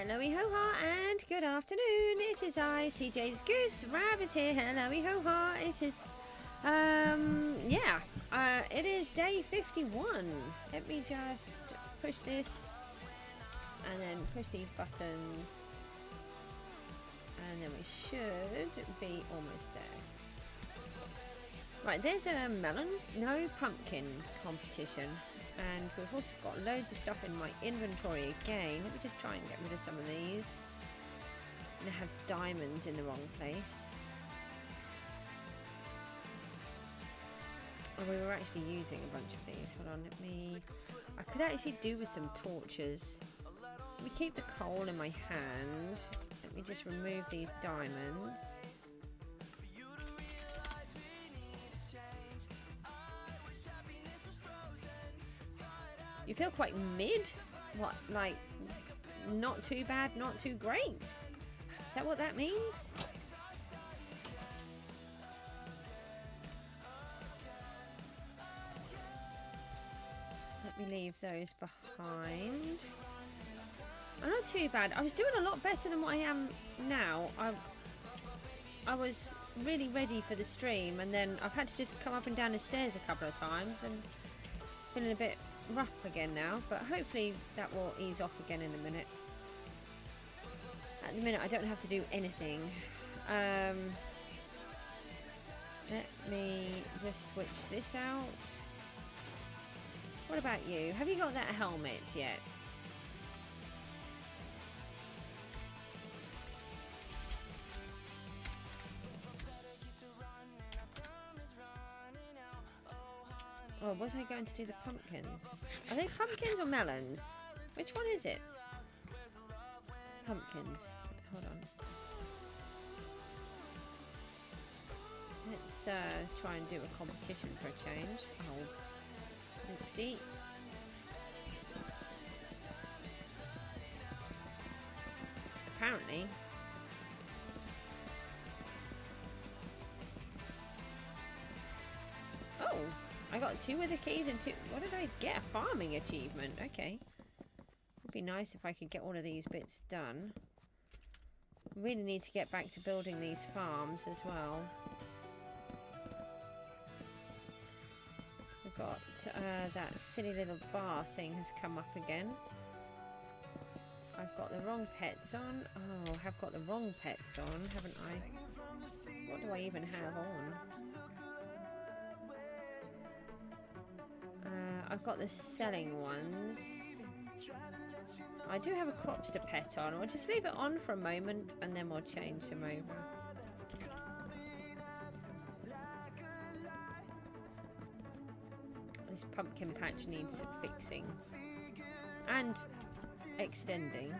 Hello-y ho-ha and good afternoon. It is I, CJSGOOSE. Rab is here. Hello-y ho-ha. It is, it is day 51. Let me just push this and then push these buttons. And then we should be almost there. Right, there's a melon, no pumpkin competition. And we've also got loads of stuff in my inventory again. Let me just try and get rid of some of these. And I have diamonds in the wrong place. Oh, we were actually using a bunch of these. Hold on, let me... I could actually do with some torches. Let me keep the coal in my hand. Let me just remove these diamonds. You feel quite mid? What, like, not too bad, not too great? Is that what that means? Let me leave those behind. I'm not too bad. I was doing a lot better than what I am now. I was really ready for the stream, and then I've had to just come up and down the stairs a couple of times, and feeling a bit rough again now, but hopefully that will ease off again in a minute. At the minute I don't have to do anything. Let me just switch this out. What about you? Have you got that helmet yet? Oh, was I going to do the pumpkins? Are they pumpkins or melons? Which one is it? Pumpkins. Hold on. Let's try and do a competition for a change. Oh, oopsie. Apparently. Oh. I got 2 of the keys and 2... What did I get? A farming achievement. Okay. It'd be nice if I could get all of these bits done. Really need to get back to building these farms as well. We've got that silly little bar thing has come up again. I've got the wrong pets on. Oh, I have got the wrong pets on, haven't I? What do I even have on? I've got the selling ones. I do have a crops to pet on. I'll just leave it on for a moment and then we'll change them over. This pumpkin patch needs fixing and extending.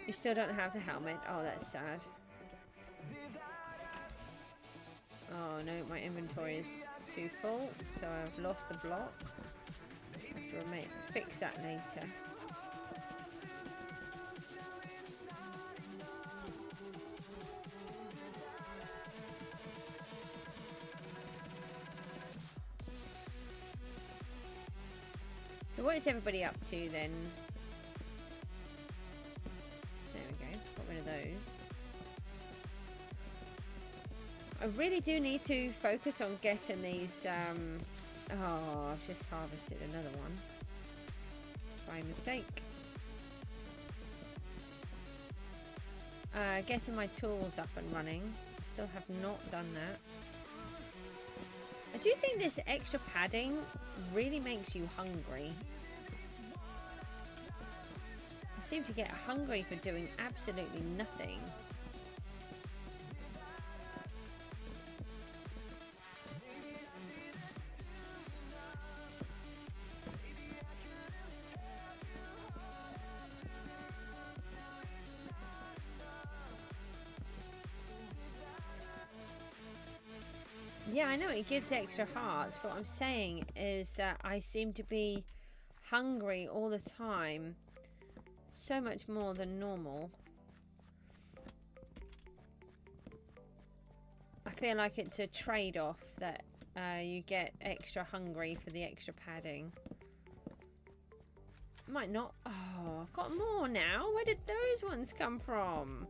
You still don't have the helmet. Oh, that's sad. Oh no, my inventory is too full, so I've lost the block. I have to fix that later. So what is everybody up to then? Those. I really do need to focus on getting these oh, I've just harvested another one by mistake. Getting my tools up and running. Still have not done that. I do think this extra padding really makes you hungry. I seem to get hungry for doing absolutely nothing. Yeah, I know it gives extra hearts, but what I'm saying is that I seem to be hungry all the time. So much more than normal. I feel like it's a trade-off that you get extra hungry for the extra padding. Might not. Oh, I've got more now. Where did those ones come from?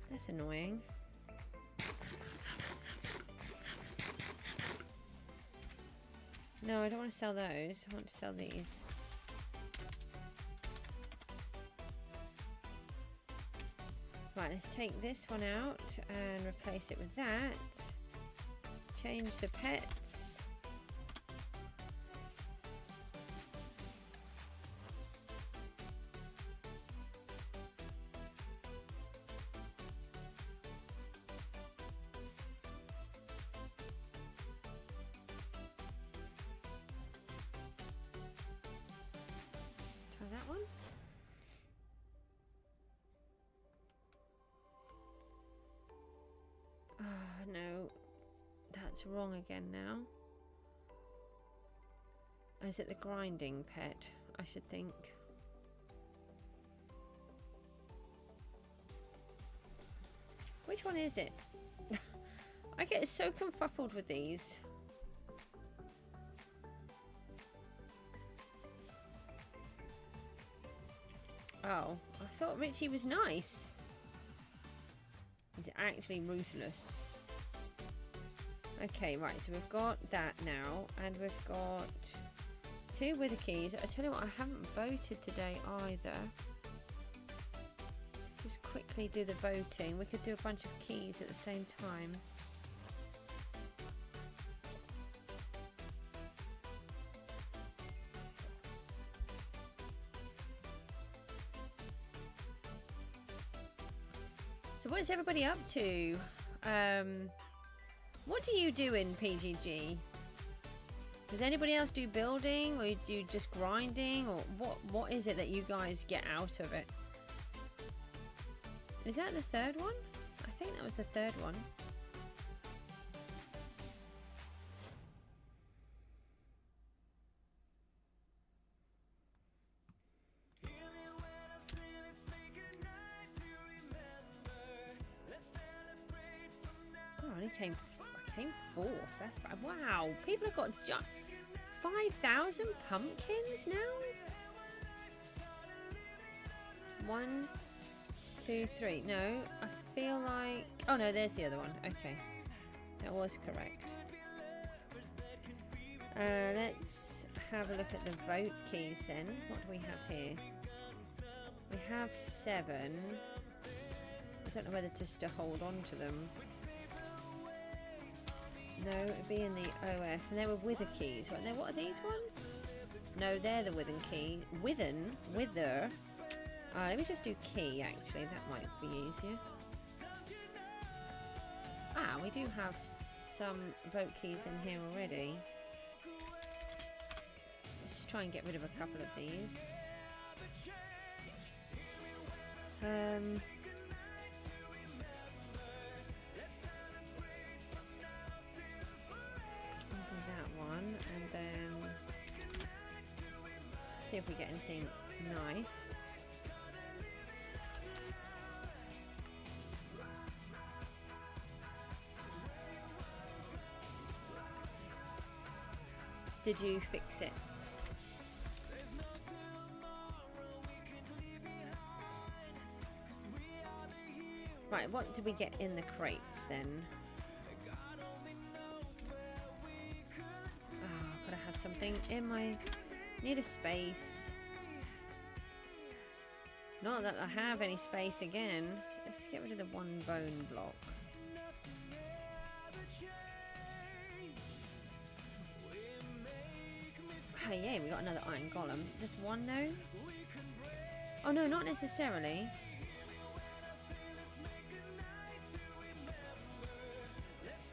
That's annoying. No, I don't want to sell those. I want to sell these. Right, let's take this one out and replace it with that. Change the pets. Try that one. Oh, no. That's wrong again now. Is it the grinding pet? I should think. Which one is it? I get so confuffled with these. Oh, I thought Richie was nice. He's actually ruthless. Okay, right, so we've got that now, and we've got 2 wither keys. I tell you what, I haven't voted today either. Just quickly do the voting. We could do a bunch of keys at the same time. So what is everybody up to? What do you do in PGG? Does anybody else do building, or do you just grinding, or what is it that you guys get out of it? Is that the 3rd one? I think that was the 3rd one. Oh, I only came 4th. That's bad. Wow, people have got 5,000 pumpkins now. 1, 2, 3. No, I feel like. Oh no, there's the other one. Okay, that was correct. Let's have a look at the vote keys then. What do we have here? We have 7. I don't know whether just to hold on to them. No, it'd be in the OF, and they were wither keys, weren't they? What are these ones? No, they're the wither key. Wither. Let me just do key, actually. That might be easier. Ah, we do have some vote keys in here already. Let's try and get rid of a couple of these. And then see if we get anything nice. Did you fix it? Right, what did we get in the crates then? Something in my need a space. Not that I have any space again. Let's get rid of the 1 bone block. Oh yeah, we got another iron golem. Just 1 though? Oh no, not necessarily.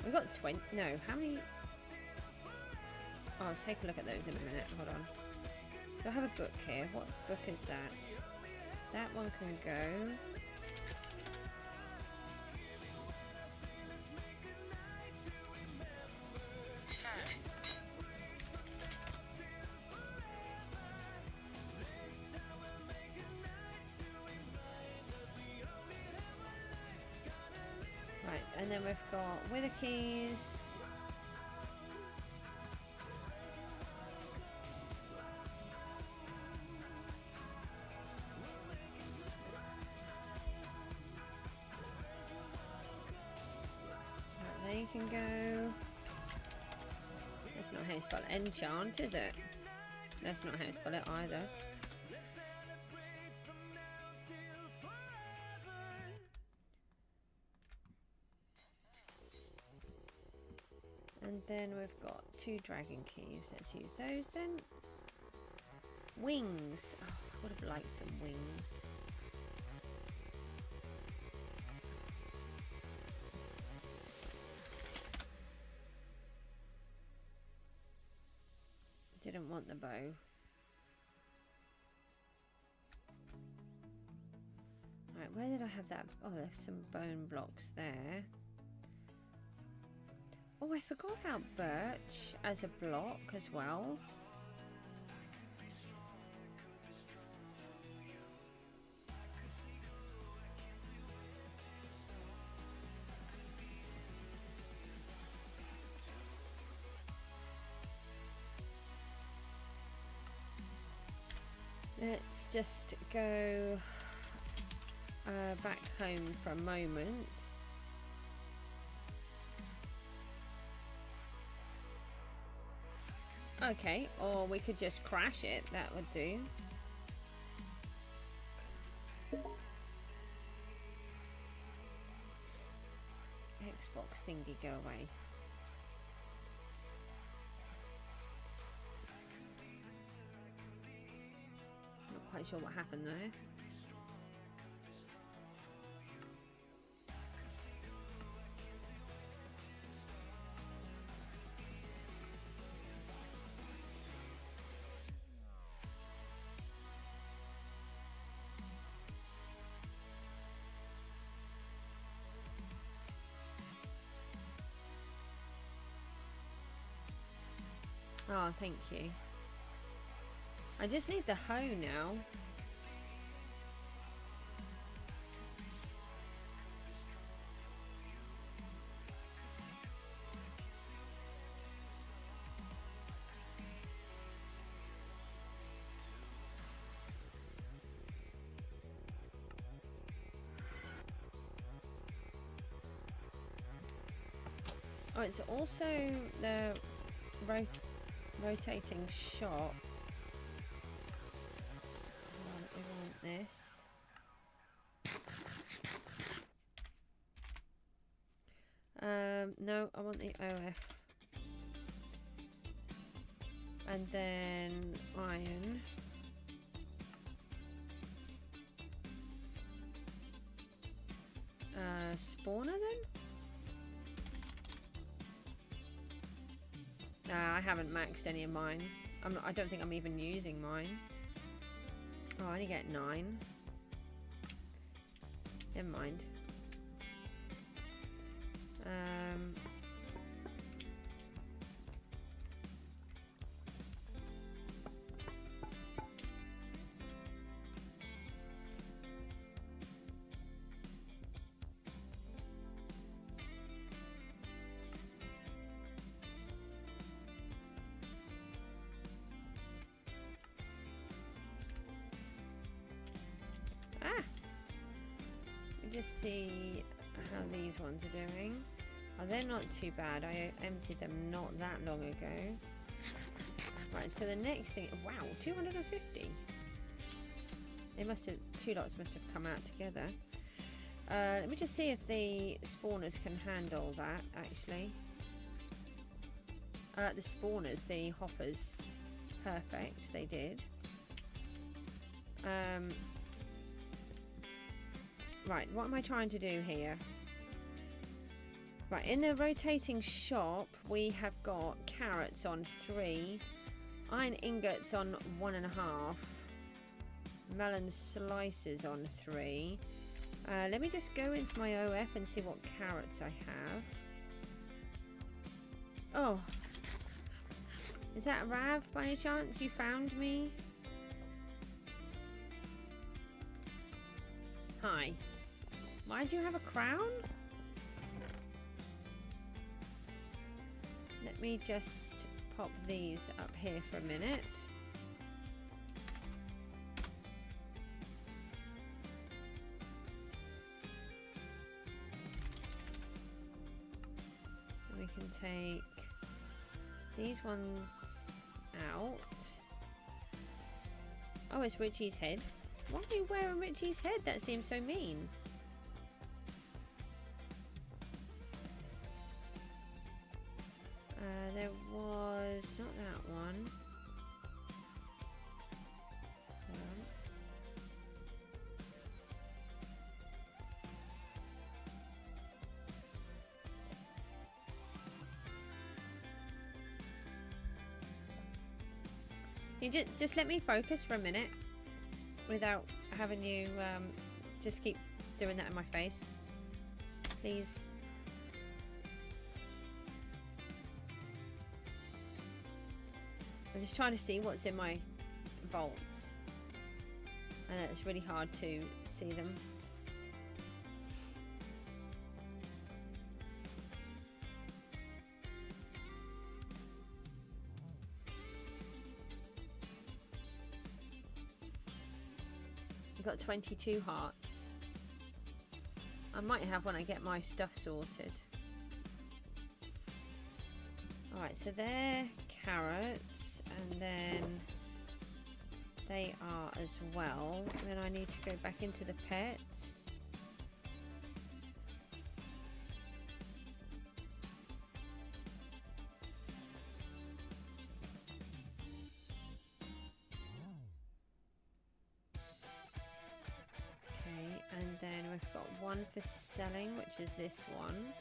We got 20. No, how many? I'll take a look at those in a minute. Hold on. Do I have a book here? What book is that? That one can go. then we've got wither keys. Right, there you can go. That's not how you spell enchant, is it? That's not how you spell it either. And then we've got 2 dragon keys. Let's use those then. Wings. Oh, I would have liked some wings. Didn't want the bow. Right, where did I have that? Oh, there's some bone blocks there. Oh, I forgot about birch as a block as well. Let's just go back home for a moment. Okay, or we could just crash it, that would do. Xbox thingy, go away. Not quite sure what happened there. Oh, thank you. I just need the hoe now. Oh, it's also the rotating shop. We want this. No, I want the OF. And then iron. Spawner then? I haven't maxed any of mine. I don't think I'm even using mine. Oh, I only get 9. Never mind. Just see how these ones are doing. Oh, they're not too bad. I emptied them not that long ago. Right, so the next thing, wow, 250. They must have, 2 lots must have come out together. Let me just see if the spawners can handle that, actually. The spawners, the hoppers, perfect, they did. Right, what am I trying to do here? Right, in the rotating shop, we have got carrots on 3, iron ingots on 1.5, melon slices on 3. Let me just go into my OF and see what carrots I have. Oh, is that Rav by any chance? You found me? Hi. Why do you have a crown? me just pop these up here for a minute. We can take these ones out. Oh, it's Richie's head. Why are you wearing Richie's head? That seems so mean. There was not that one. Hold on. You just let me focus for a minute without having you just keep doing that in my face, please. I'm just trying to see what's in my vaults, and it's really hard to see them. I've got 22 hearts. I might have when I get my stuff sorted. Alright, so they're carrots, and then they are as well. Then I need to go back into the pets. Okay, and then we've got one for selling, which is this one.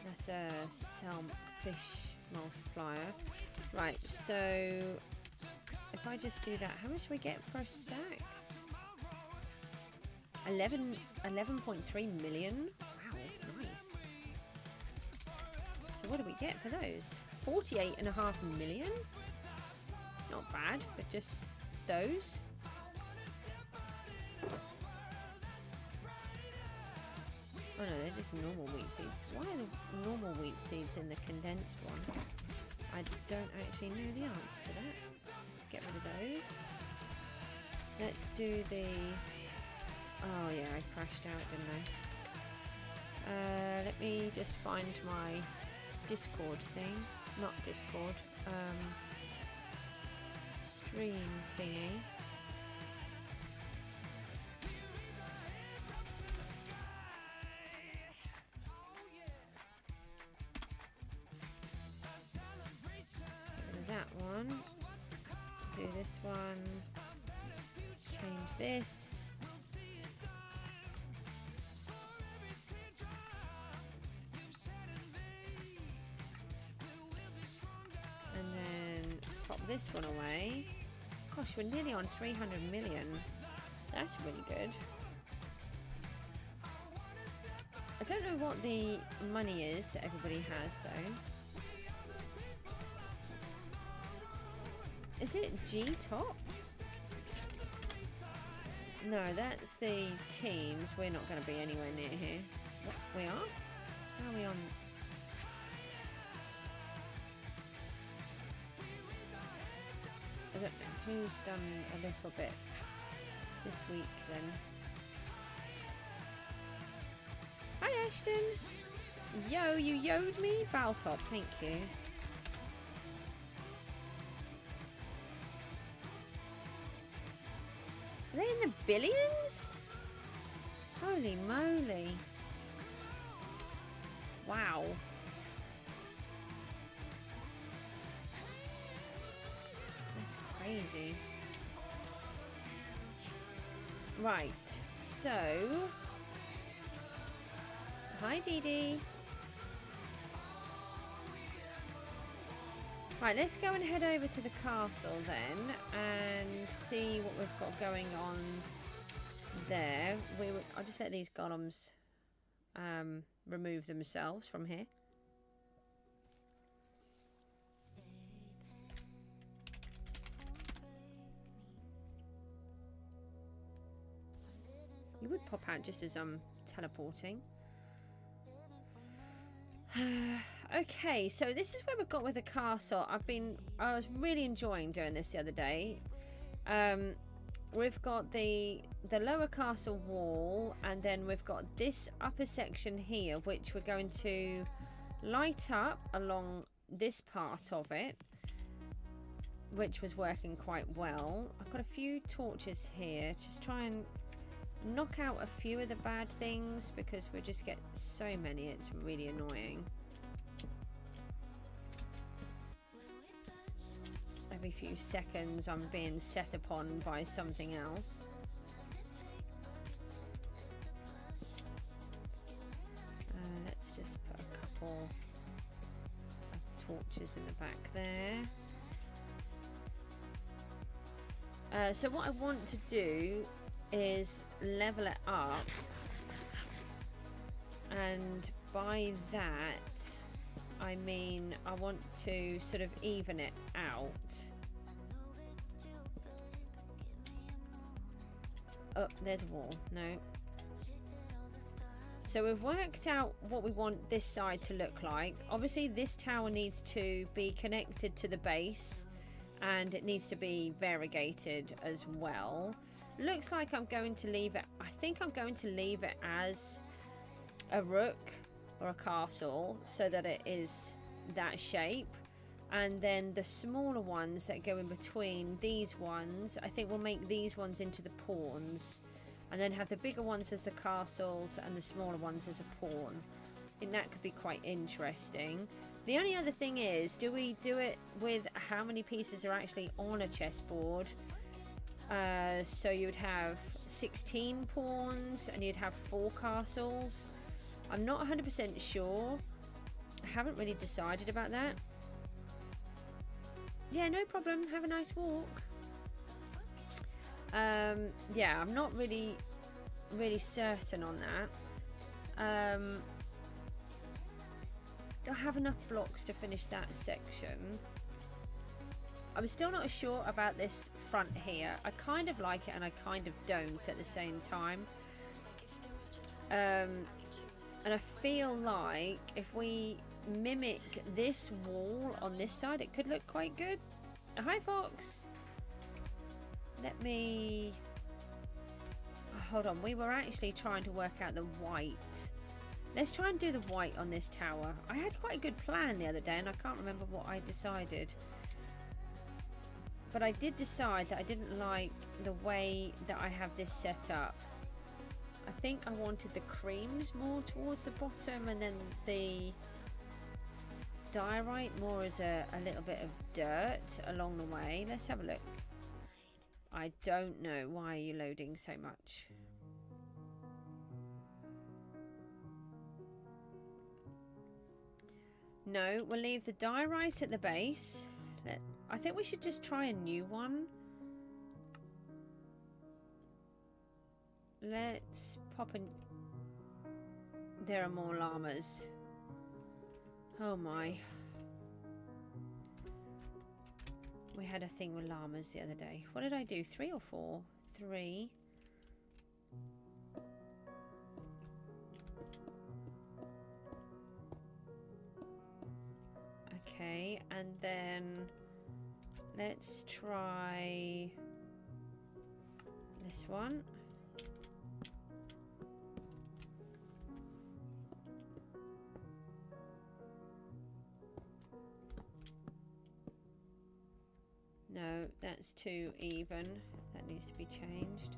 That's a sell fish multiplier. Right, so if I just do that, how much do we get for a stack? 11.3 million. Wow, nice. So what do we get for those? 48.5 million. Not bad, but just those. Oh no, they're just normal wheat seeds. Why are the normal wheat seeds in the condensed one? I don't actually know the answer to that. Let's get rid of those. Let's do the... Oh yeah, I crashed out, didn't I? Let me just find my Discord thing. Not Discord. Stream thingy. Do this one, change this, and then pop this one away. Gosh, we're nearly on 300 million. That's really good. I don't know what the money is that everybody has though. Is it G top? No, that's the teams. We're not going to be anywhere near here. What, we are? How are we on? I don't know who's done a little bit this week then. Hi Ashton! Yo, you yo'd me? Baltop, thank you. Are they in the billions? Holy moly. Wow. That's crazy. Right, so... Hi Dee Dee. Right, let's go and head over to the castle then and see what we've got going on there. I'll just let these golems remove themselves from here. You would pop out just as I'm teleporting. Okay, so this is where we've got with the castle. I was really enjoying doing this the other day. We've got the lower castle wall, and then we've got this upper section here, which we're going to light up along this part of it, which was working quite well. I've got a few torches here, just try and knock out a few of the bad things, because we just get so many, it's really annoying. Every few seconds I'm being set upon by something else. Let's just put a couple of torches in the back there. So what I want to do is level it up, and by that I mean I want to sort of even it out. Oh, there's a wall. No. So we've worked out what we want this side to look like. Obviously this tower needs to be connected to the base, and it needs to be variegated as well. Looks like I'm going to leave it, I think I'm going to leave it as a rook or a castle, so that it is that shape. And then the smaller ones that go in between these ones, I think we'll make these ones into the pawns, and then have the bigger ones as the castles and the smaller ones as a pawn. I think that could be quite interesting. The only other thing is, do we do it with how many pieces are actually on a chessboard? So you would have 16 pawns and you'd have 4 castles. I'm not 100% sure. I haven't really decided about that. Yeah, no problem. Have a nice walk. Yeah, I'm not really certain on that. Do I have enough blocks to finish that section? I'm still not sure about this front here. I kind of like it and I kind of don't at the same time. And I feel like if we mimic this wall on this side, it could look quite good. Hi, Fox. Let me... Oh, hold on. We were actually trying to work out the white. Let's try and do the white on this tower. I had quite a good plan the other day and I can't remember what I decided. But I did decide that I didn't like the way that I have this set up. I think I wanted the creams more towards the bottom, and then the diorite more as a little bit of dirt along the way. Let's have a look. I don't know. Why are you loading so much? No, we'll leave the diorite at the base. I think we should just try a new one. Let's pop in. There are more llamas. Oh my. We had a thing with llamas the other day. What did I do? 3 or 4? 3. Okay, and then let's try this one. No, that's too even. That needs to be changed.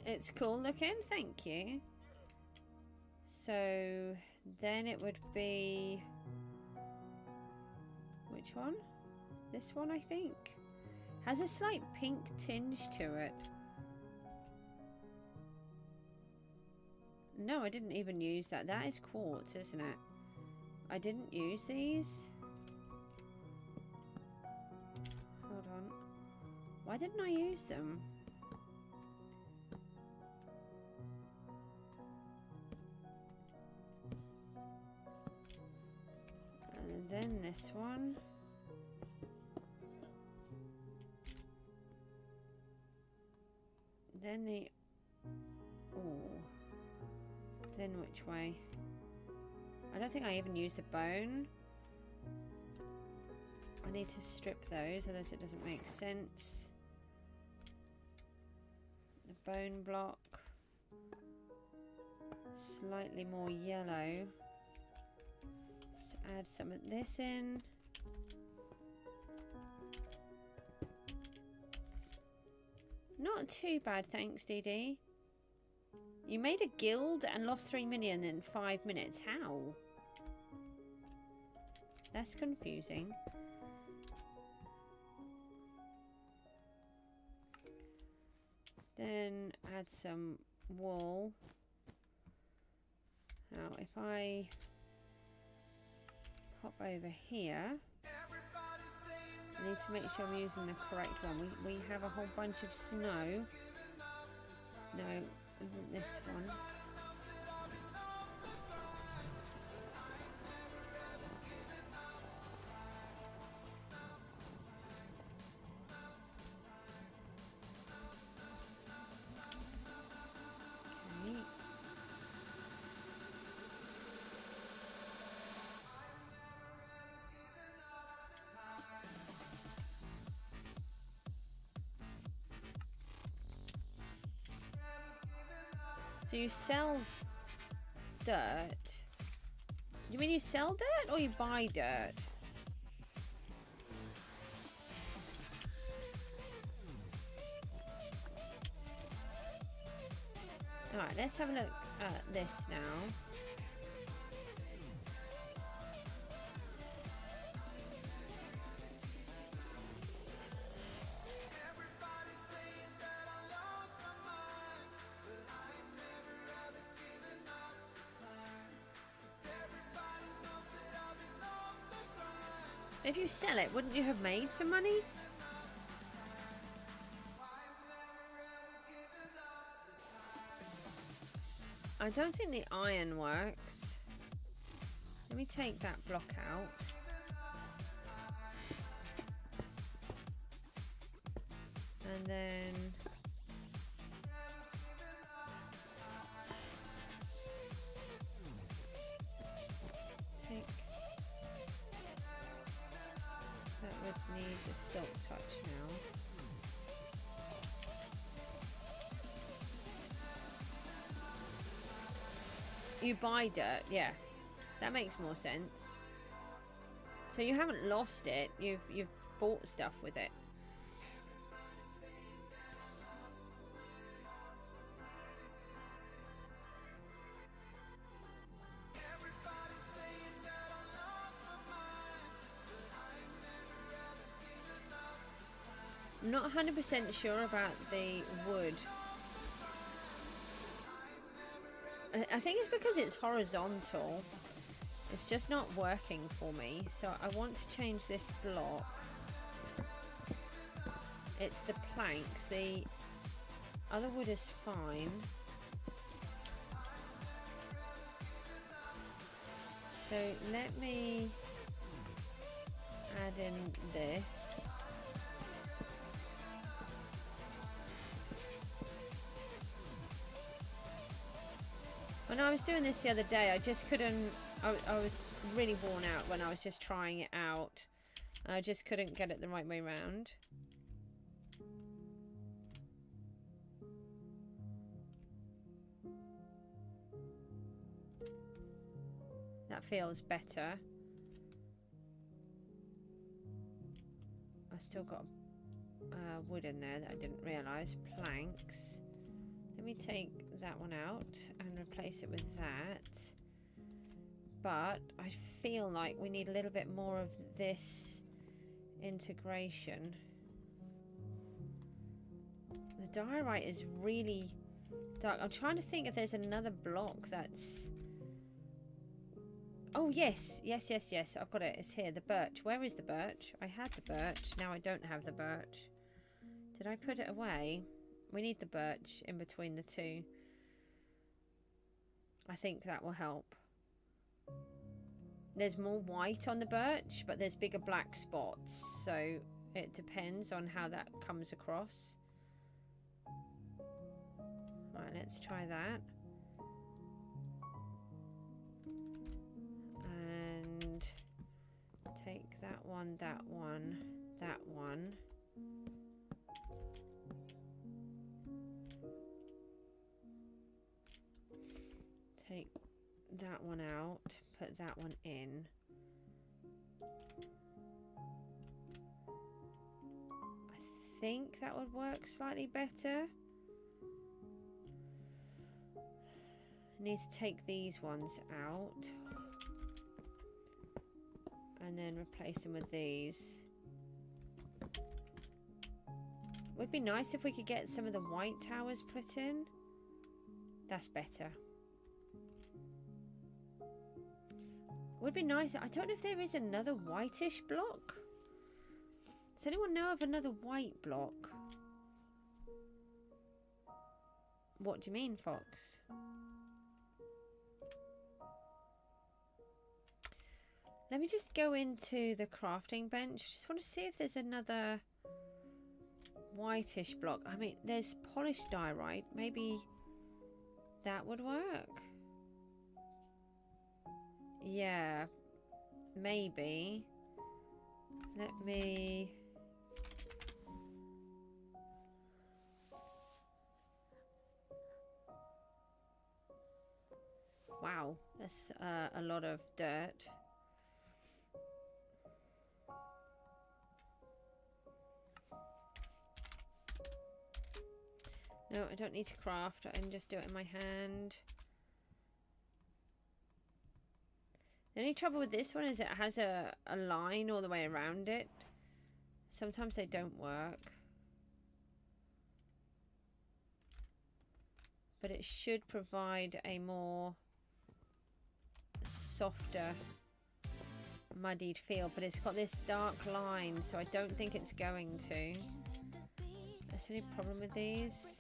It's cool looking, thank you. So then it would be... Which one? This one, I think. Has a slight pink tinge to it. No, I didn't even use that. That is quartz, isn't it? I didn't use these. Hold on. Why didn't I use them? And then this one. Then the... Oh. Then which way? I don't think I even used the bone. I need to strip those, otherwise it doesn't make sense. The bone block. Slightly more yellow. Let's add some of this in. Not too bad, thanks, DD. You made a guild and lost 3 million in 5 minutes. How? That's confusing. Then add some wool. Now, if I pop over here, I need to make sure I'm using the correct one. We have a whole bunch of snow. No, isn't this one? Okay. So you sell dirt. You mean you sell dirt or you buy dirt? Alright, let's have a look at this now. If you sell it, wouldn't you have made some money? I don't think the iron works. Let me take that block out. And then... take... That would need the silk touch now. You buy dirt, yeah. That makes more sense. So you haven't lost it, you've bought stuff with it. I'm not 100% sure about the wood. I think it's because it's horizontal. It's just not working for me. So I want to change this block. It's the planks. The other wood is fine. So let me add in this. When I was doing this the other day, I just couldn't, I was really worn out when I was just trying it out. And I just couldn't get it the right way round. That feels better. I've still got wood in there that I didn't realise. Planks. Let me take that one out and replace it with that. But I feel like we need a little bit more of this integration. The diorite is really dark. I'm trying to think if there's another block that's... Oh, yes. Yes. I've got it. It's here. The birch. Where is the birch? I had the birch. Now I don't have the birch. Did I put it away? We need the birch in between the two. I think that will help. There's more white on the birch, but there's bigger black spots. So it depends on how that comes across. Alright, let's try that. And take that one, that one, that one. Take that one out, put that one in. I think that would work slightly better. Need to take these ones out and then replace them with these. Would be nice if we could get some of the white towers put in. That's better. Would be nice. I don't know if there is another whitish block. Does anyone know of another white block? What do you mean, Fox? Let me just go into the crafting bench. Just want to see if there's another whitish block. I mean, there's polished diorite. Maybe that would work. Yeah, maybe. Let me... Wow, that's a lot of dirt. No, I don't need to craft. I can just do it in my hand. The only trouble with this one is it has a line all the way around it. Sometimes they don't work. But it should provide a more softer, muddied feel. But it's got this dark line, so I don't think it's going to. That's the only problem with these.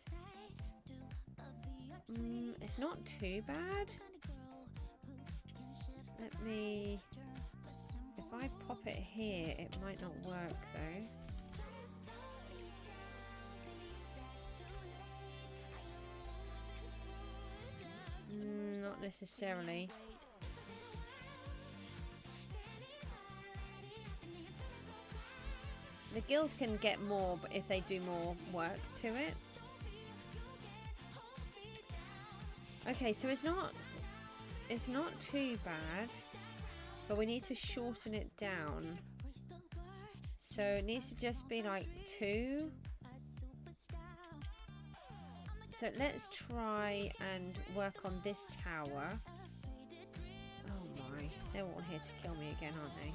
It's not too bad. Let me... If I pop it here, it might not work though. Not necessarily. The guild can get more, but if they do more work to it. Okay, so it's not too bad, but we need to shorten it down. So it needs to just be like 2. So let's try and work on this tower. Oh my, they're all here to kill me again, aren't they?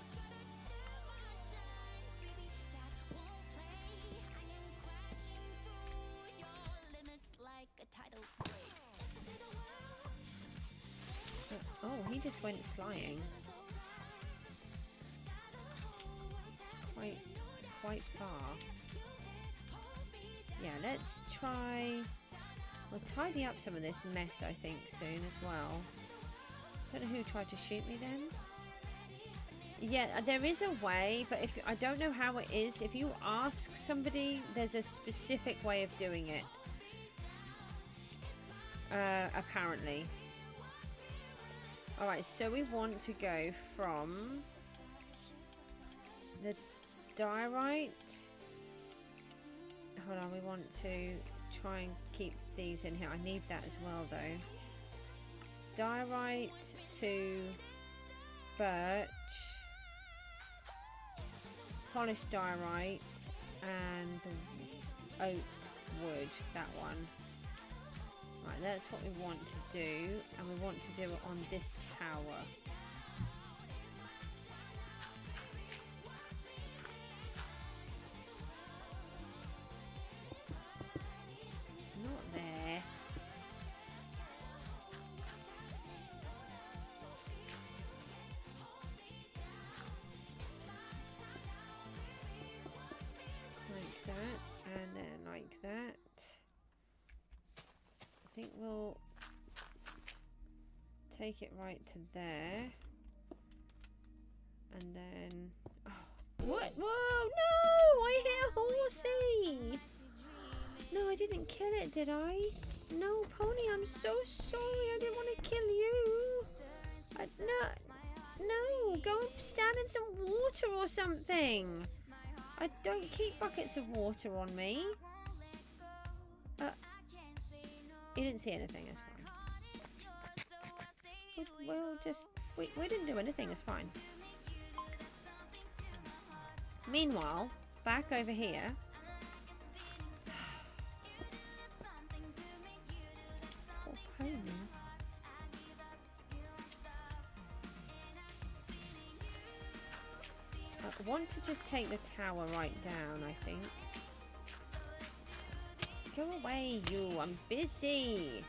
Oh, he just went flying. Quite far. Yeah, let's try... We'll tidy up some of this mess, I think, soon as well. Don't know who tried to shoot me then. Yeah, there is a way, but if I don't know how it is. If you ask somebody, there's a specific way of doing it. Apparently. Alright, so we want to go from the diorite. Hold on, we want to try and keep these in here. I need that as well though. Diorite to birch, polished diorite, and the oak wood, that one. Right, that's what we want to do, and we want to do it on this tower. Not there. Like that, and then like that. I think we'll take it right to there, and then what? Whoa, no, I hit a horsey. No, I didn't didn't kill it, did I? No, Pony, I'm so sorry. I didn't want to kill you. No, go and stand in some water or something. I don't keep buckets of water on me. You didn't see anything, it's fine. We'll just... We didn't do anything, it's fine. Meanwhile, back over here... Poor pony. I want to just take the tower right down, I think. Go away, you. I'm busy.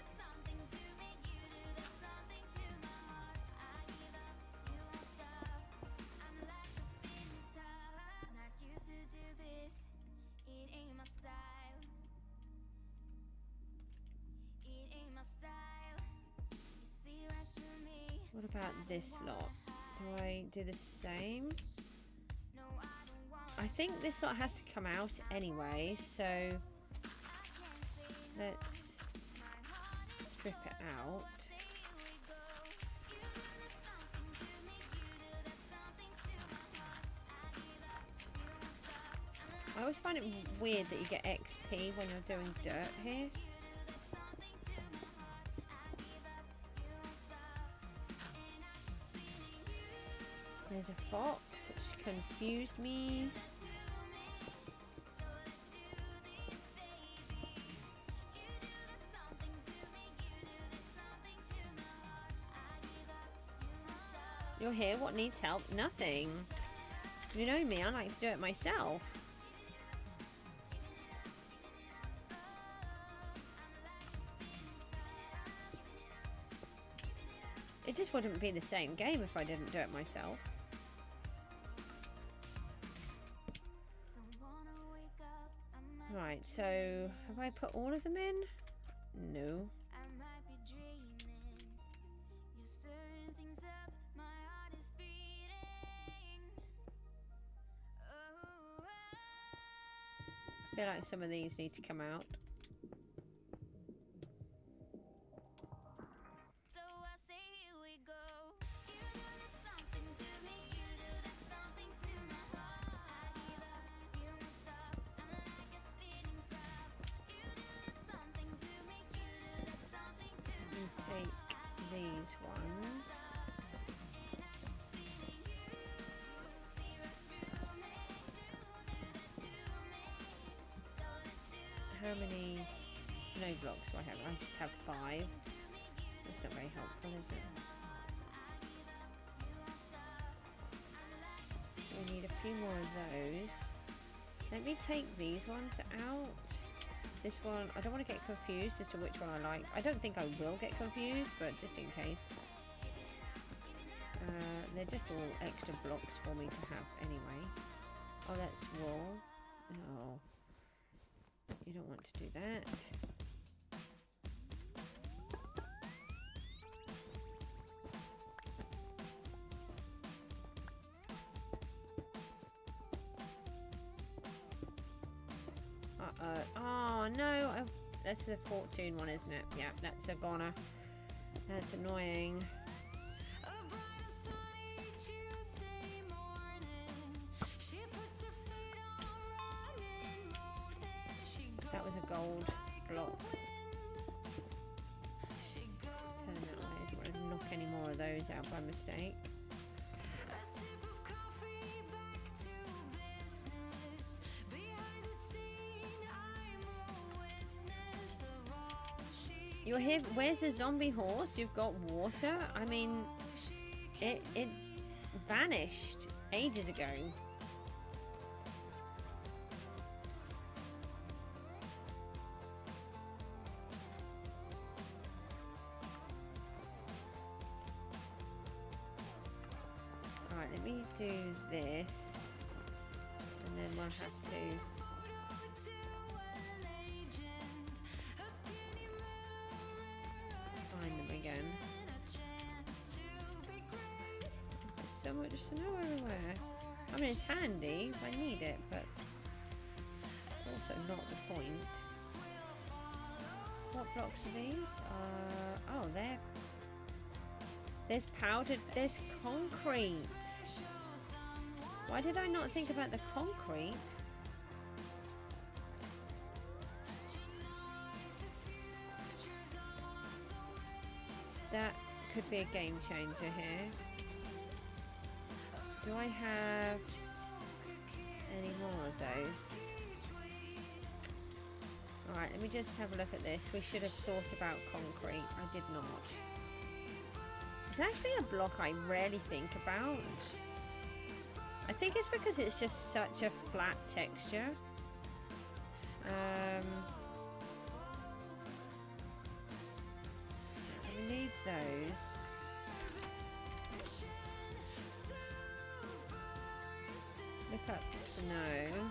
What about this lot? Do I do the same? I think this lot has to come out anyway, so let's strip it out. I always find it weird that you get XP when you're doing dirt here. There's a fox, which confused me. You're here, what needs help? Nothing. You know me, I like to do it myself. It just wouldn't be the same game if I didn't do it myself. Right, so have I put all of them in? No. I feel like some of these need to come out. Take these ones. How many snow blocks do I have? I just have 5. That's not very helpful, is it? We need a few more of those. Let me take these ones out. This one, I don't want to get confused as to which one I like. I don't think I will get confused, but just in case. They're just all extra blocks for me to have anyway. Oh, that's wool. Oh. You don't want to do that. Oh no, that's for the fortune one, isn't it? Yeah, that's a goner. That's annoying. That was a gold block. Turn that way. I don't want to knock any more of those out by mistake. You're here. Where's the zombie horse? You've got water? I mean, it vanished ages ago. Alright, let me do this. And then we'll have to... again. There's so much snow everywhere. I mean, it's handy if I need it, but also not the point. What blocks are these? Oh, there's powdered, there's concrete. Why did I not think about the concrete? That could be a game changer here. Do I have any more of those? Alright, let me just have a look at this. We should have thought about concrete. I did not. It's actually a block I rarely think about. I think it's because it's just such a flat texture. Let me leave those. Look up snow.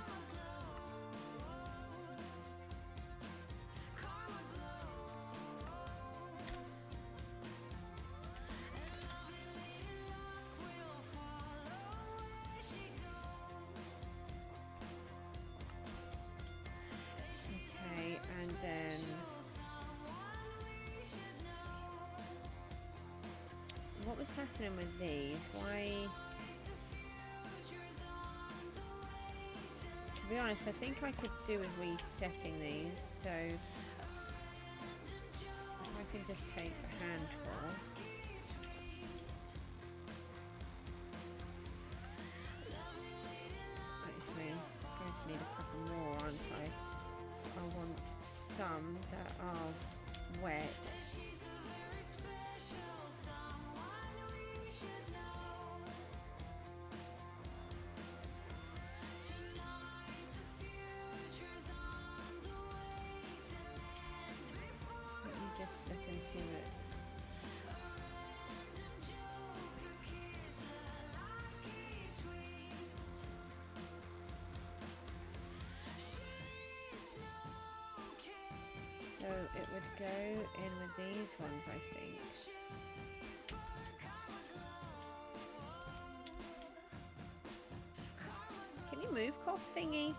Okay, and then what was happening with these? Why? To be honest, I think I could do with resetting these, so if I can just take a handful. Actually, I'm going to need a couple more, aren't I? I want some that are wet. Just look and see it. So it would go in with these ones, I think. Can you move, cough thingy?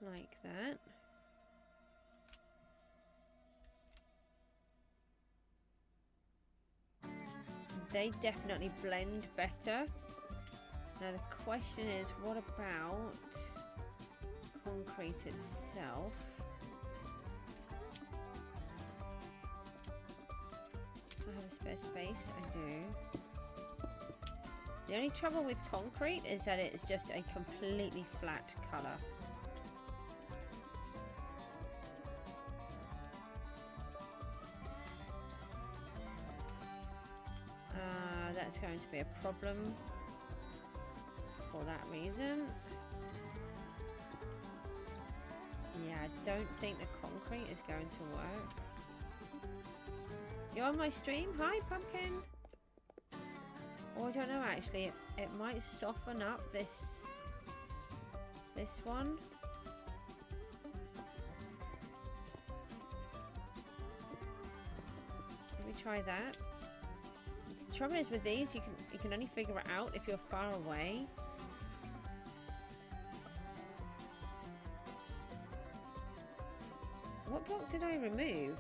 Like that. They definitely blend better. Now the question is, what about concrete itself? I have a spare space, I do. The only trouble with concrete is that it's just a completely flat colour. That's going to be a problem for that reason. Yeah, I don't think the concrete is going to work. You're on my stream? Hi, Pumpkin! Oh, I don't know actually. It might soften up this one. Let me try that. The trouble is with these, you can only figure it out if you're far away. What block did I remove?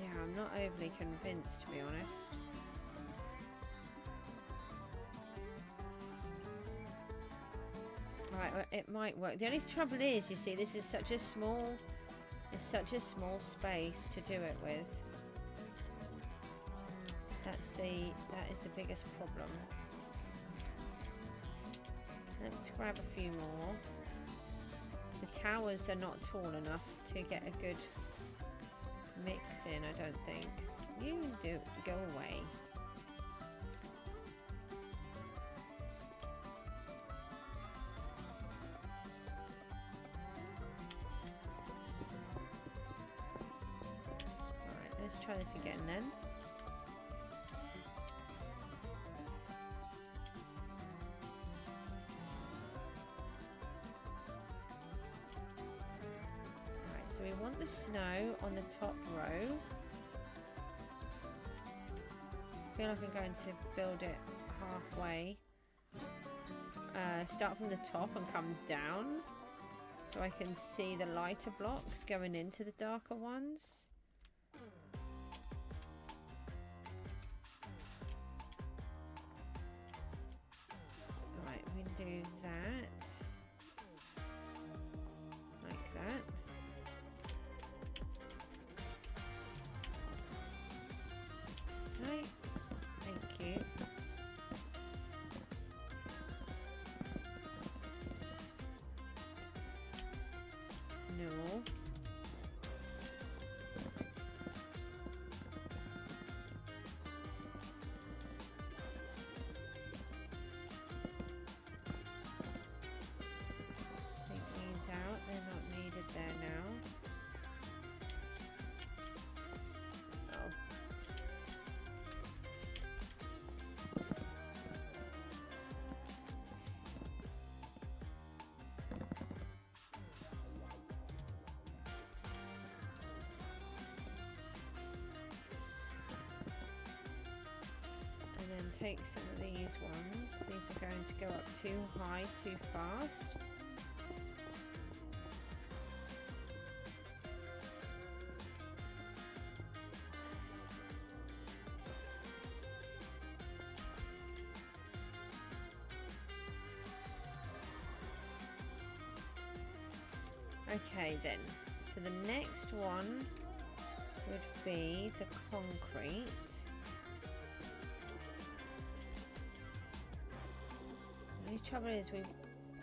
Yeah, I'm not overly convinced, to be honest. Right, well, it might work. The only trouble is, you see, this is such a small, it's such a small space to do it with. That is the biggest problem. Let's grab a few more. The towers are not tall enough to get a good mix in, I don't think. You go away. Alright, let's try this again then. so we want the snow on the top row. I feel like I'm going to build it halfway. Start from the top and come down so I can see the lighter blocks going into the darker ones. Alright, we can do that. Like that. Right, thank you. No. Take these out, they're not needed there now. Oh. And then take some of these ones. These are going to go up too high, too fast. Okay then, so the next one would be the concrete. The trouble is we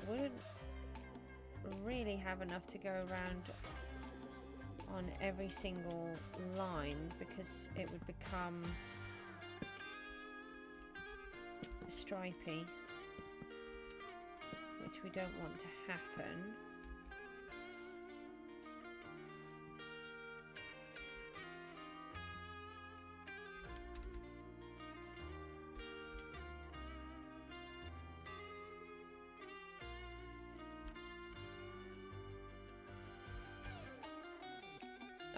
wouldn't really have enough to go around on every single line because it would become stripy, which we don't want to happen.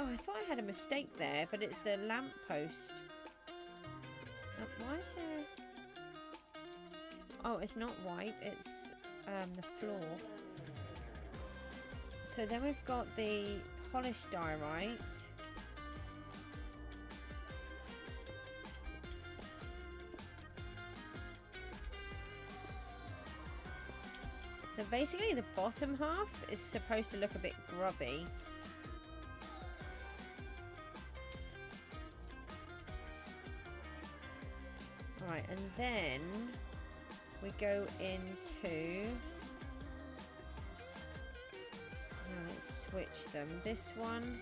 Oh, I thought I had a mistake there, but it's the lamp post. Why is there... Oh, it's not white, it's the floor. So then we've got the polished diorite. So basically the bottom half is supposed to look a bit grubby. Right, and then we go into... Now let's switch them. This one,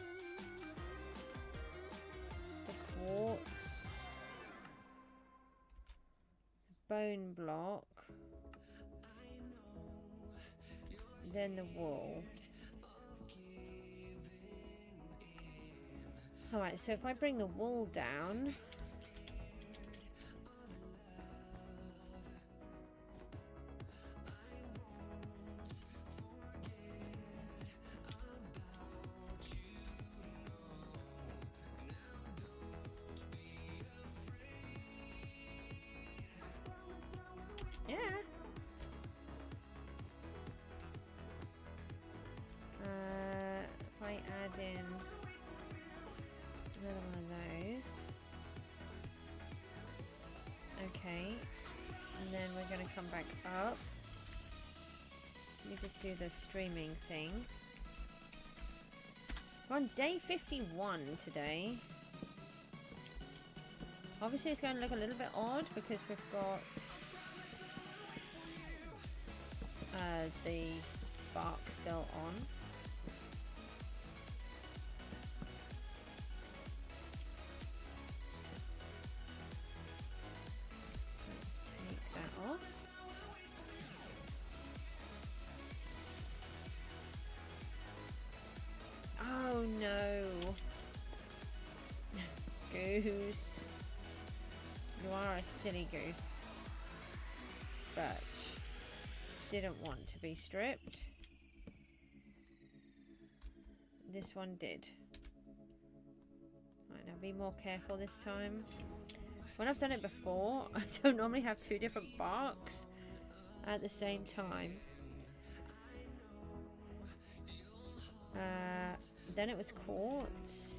the quartz, the bone block, then the wool. Alright, so if I bring the wool down... Yeah. If I add in another one of those. Okay. And then we're going to come back up. Let me just do the streaming thing. We're on day 51 today. Obviously it's going to look a little bit odd because we've got the bark still on. Let's take that off. Oh no! Goose. You are a silly goose. But didn't want to be stripped. this one did. Right, now be more careful this time. When I've done it before, I don't normally have two different barks at the same time. Then it was quartz.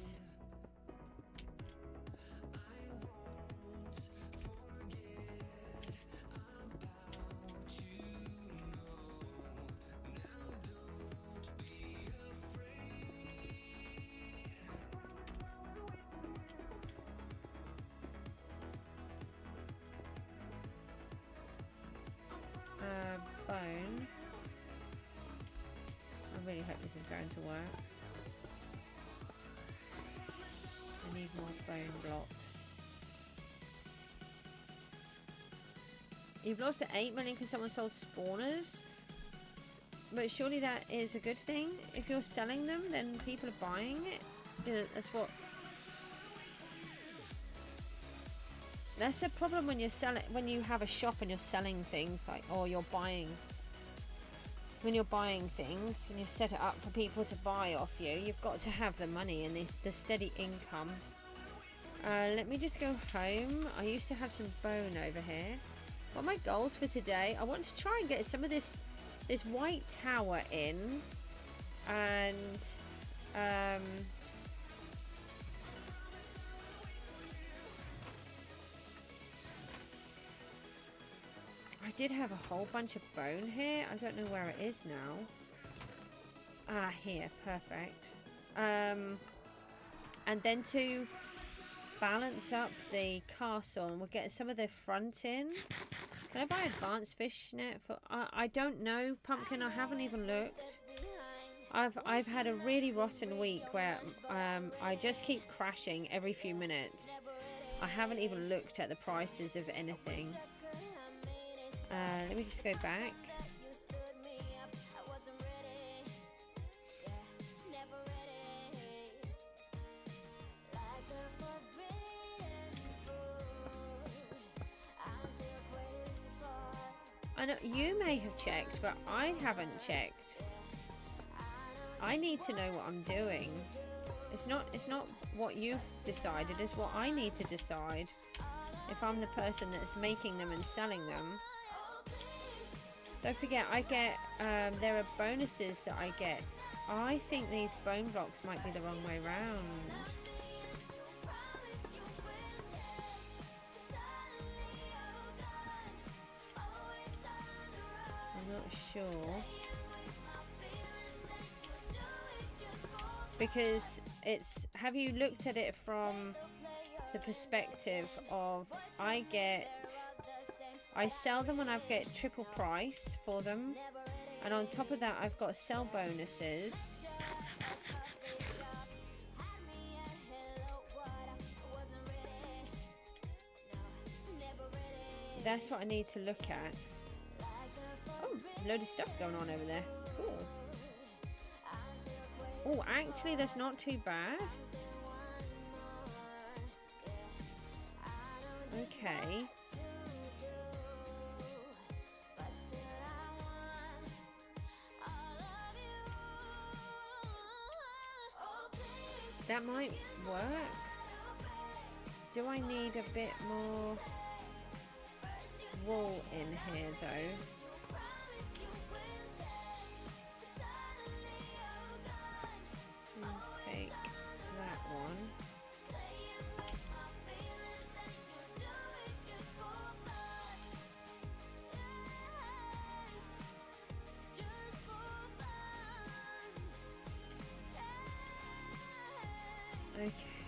Bone. I really hope this is going to work. I need more bone blocks. You've lost at 8 million because someone sold spawners. But surely that is a good thing. If you're selling them, then people are buying it. Yeah, that's what... That's the problem when you're selling, when you have a shop and you're selling things, like, or you're buying. When you're buying things and you set it up for people to buy off you, you've got to have the money and the steady income. Let me just go home. I used to have some bone over here. What are my goals for today? I want to try and get some of this white tower in, and I did have a whole bunch of bone here. I don't know where it is now. Ah, here. Perfect. And then to balance up the castle, and we'll get some of the front in. Can I buy advanced fishnet for... I don't know, Pumpkin. I haven't even looked. I've had a really rotten week where I just keep crashing every few minutes. I haven't even looked at the prices of anything. Let me just go back. I know you may have checked, but I haven't checked. I need to know what I'm doing. It's not what you've decided, it's what I need to decide. If I'm the person that's making them and selling them. Don't forget, I get, there are bonuses that I get. I think these bone blocks might be the wrong way round. I'm not sure. Because it's, have you looked at it from the perspective of, I sell them and I get triple price for them, and on top of that I've got sell bonuses. That's what I need to look at. Oh, a load of stuff going on over there. Cool. Oh, actually that's not too bad. Okay. That might work. Do I need a bit more wool in here though? Take that one.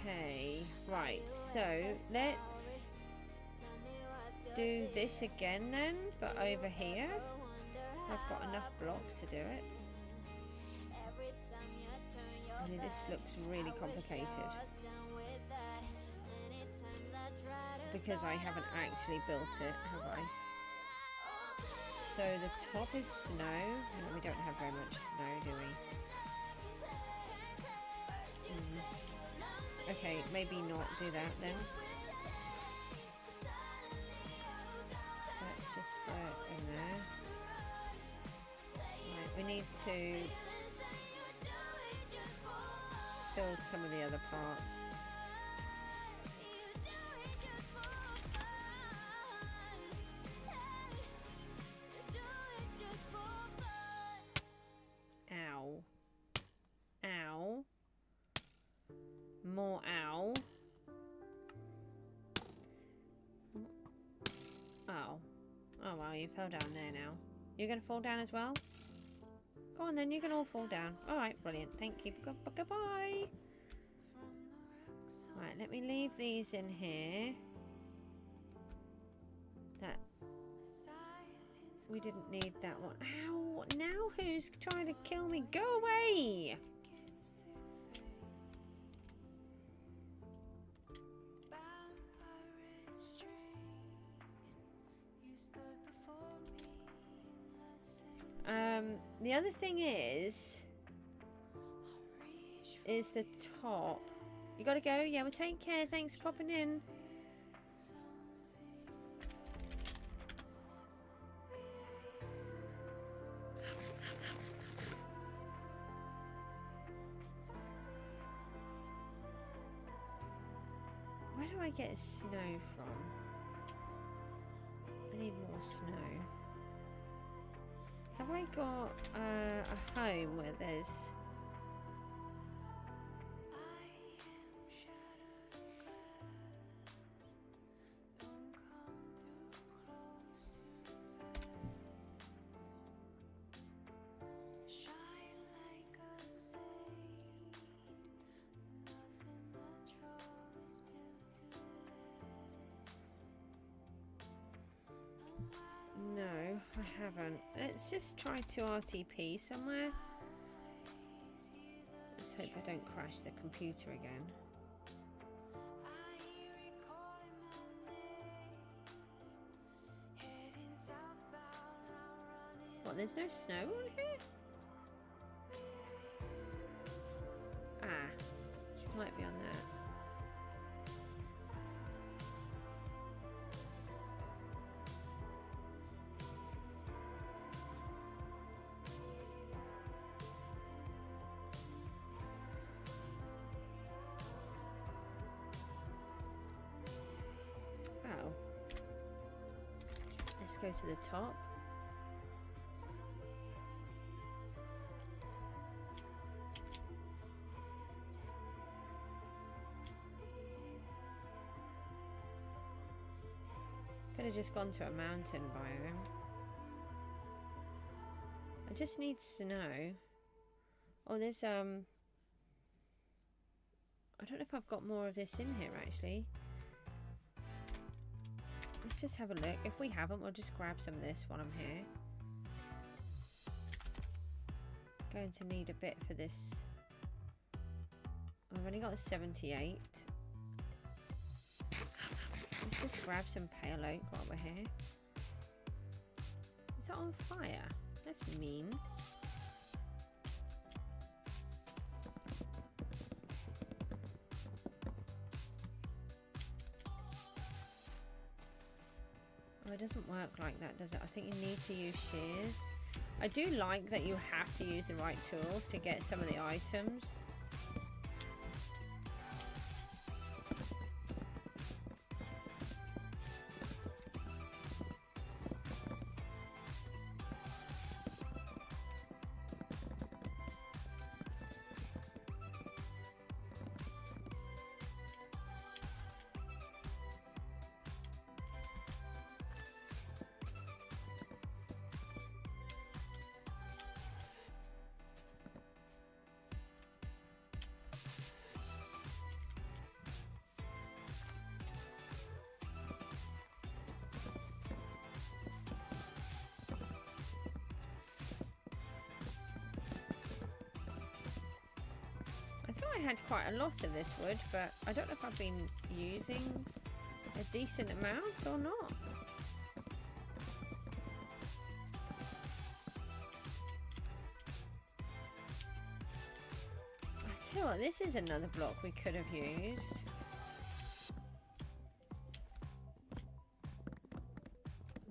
Okay, right, so let's do this again then, but over here. I've got enough blocks to do it. I mean, this looks really complicated because I haven't actually built it, have I? So the top is snow. No, we don't have very much snow, do we? Okay, maybe not do that then. Let's just in there. Right, we need to build some of the other parts. Ow. Ow. More ow. Oh. Oh well, you fell down there now. You're going to fall down as well? Go on then, you can all fall down. Alright, brilliant. Thank you. Goodbye. Right, let me leave these in here. That... We didn't need that one. Ow! Now who's trying to kill me? Go away! The other thing is the top. You gotta go? Yeah, well take care. Thanks for popping in. Where do I get snow from? I need more snow. Have I got a home where there's... No, I haven't. Let's just try to RTP somewhere. Let's hope I don't crash the computer again. What, there's no snow on here? Ah, might be on that. Go to the top. Could have just gone to a mountain biome. I just need snow. Oh, there's I don't know if I've got more of this in here actually. Let's just have a look. If we haven't, we'll just grab some of this while I'm here. Going to need a bit for this. I've only got a 78. Let's just grab some pale oak while we're here. Is that on fire? That's mean. Oh, it doesn't work like that, does it? I think you need to use shears. I do like that you have to use the right tools to get some of the items. I had quite a lot of this wood, but I don't know if I've been using a decent amount or not. I tell you what, this is another block we could have used.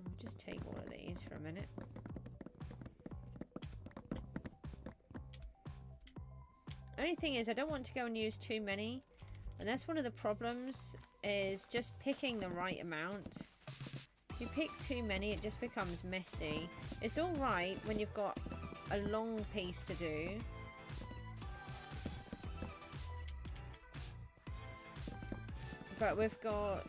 I'll just take all of these for a minute. Only thing is I don't want to go and use too many. And that's one of the problems, is just picking the right amount. If you pick too many, it just becomes messy. It's alright when you've got a long piece to do. But we've got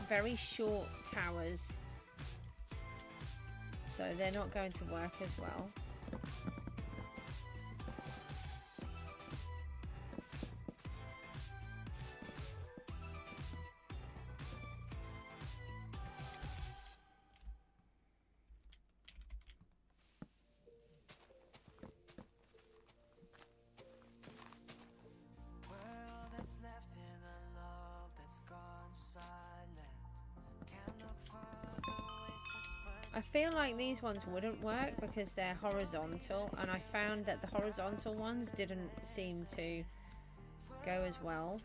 very short towers, so they're not going to work as well. I feel like these ones wouldn't work because they're horizontal, and I found that the horizontal ones didn't seem to go as well.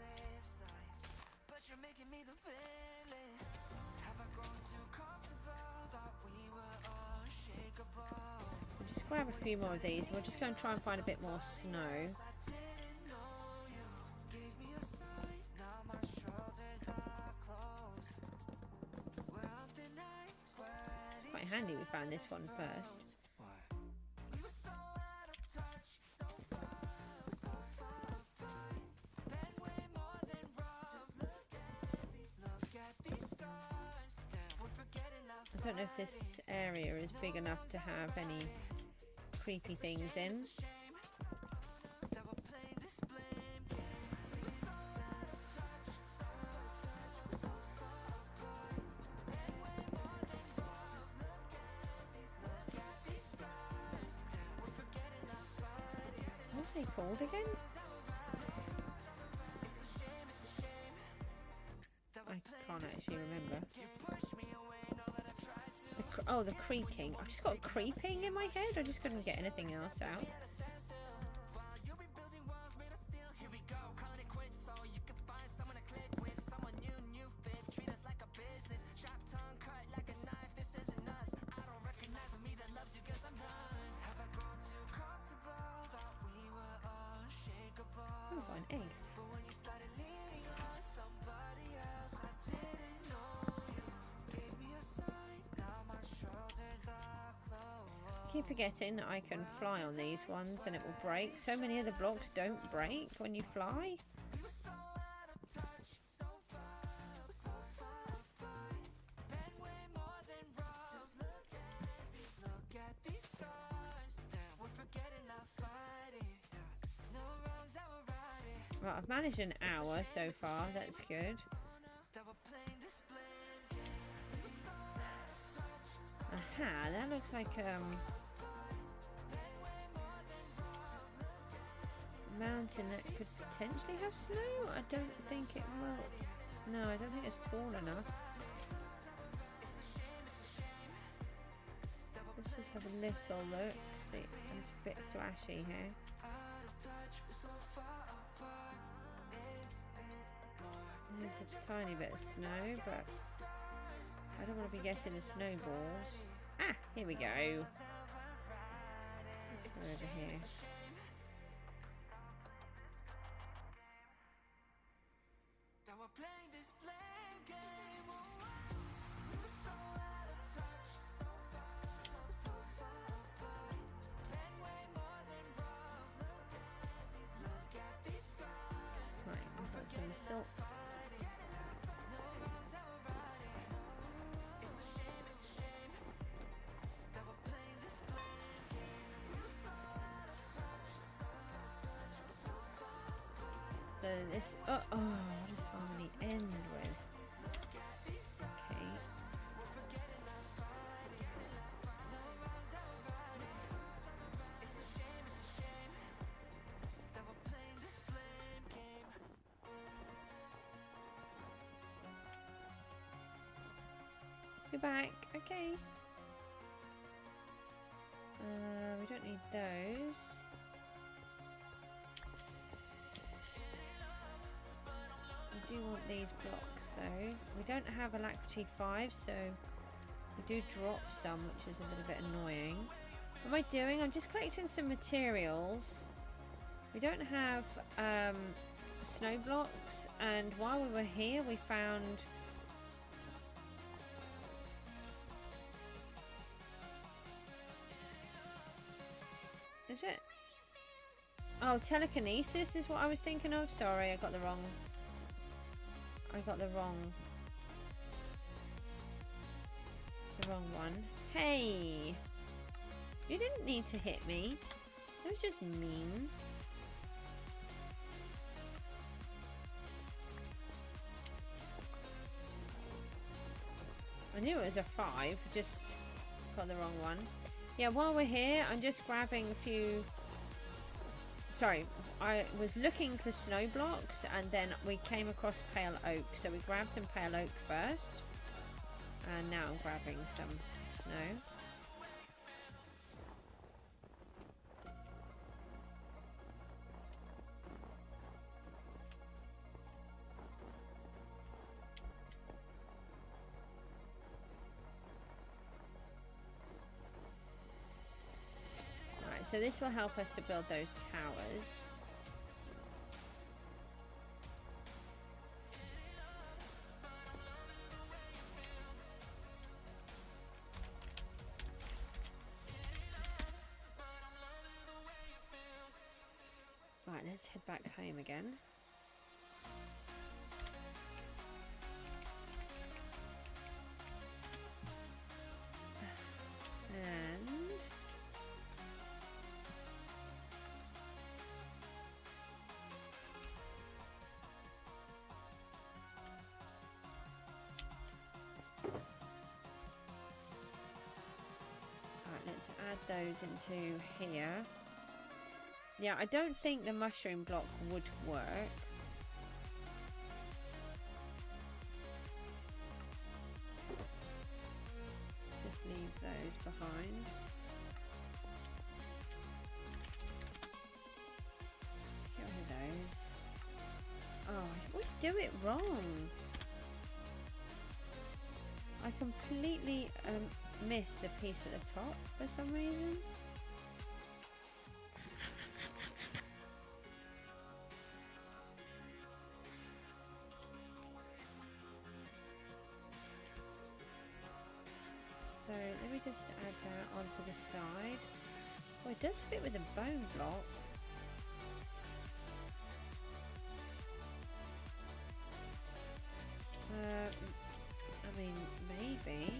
I'll just grab a few more of these. We're just going to try and find a bit more snow. Handy we found this one first. I don't know if this area is big enough to have any creepy things in. Called again? I can't actually remember. Oh, the creaking. I've just got creeping in my head. I just couldn't get anything else out. Egg. I keep forgetting that I can fly on these ones and it will break. So many of the blocks don't break when you fly. Right, I've managed an hour so far, that's good. Aha, that looks like a mountain that could potentially have snow. I don't think it will. No, I don't think it's tall enough. Let's just have a little look. See, it's a bit flashy here. There's a tiny bit of snow, but I don't want to be getting the snowballs. Ah, here we go. Let's go over here. Right, we've got some silk. So this, what does harmony end with? Okay. You're back, okay. We don't need those. We do want these blocks though. We don't have alacrity 5, so we do drop some, which is a little bit annoying. am I doing? I'm just collecting some materials. We don't have snow blocks, and while we were here we found is it? Oh, telekinesis is what I was thinking of. Sorry, I got the wrong one. Hey! You didn't need to hit me. It was just mean. I knew it was a 5, just got the wrong one. Yeah, while we're here, I'm just grabbing a few... Sorry, I was looking for snow blocks and then we came across pale oak. So we grabbed some pale oak first. And now I'm grabbing some snow. So this will help us to build those towers. Right, let's head back home again. Let's add those into here. Yeah, I don't think the mushroom block would work. Just leave those behind. Let's get rid of those. Oh, I always do it wrong. I completely missed the piece at the top for some reason. So let me just add that onto the side. Oh, it does fit with the bone block. I mean, maybe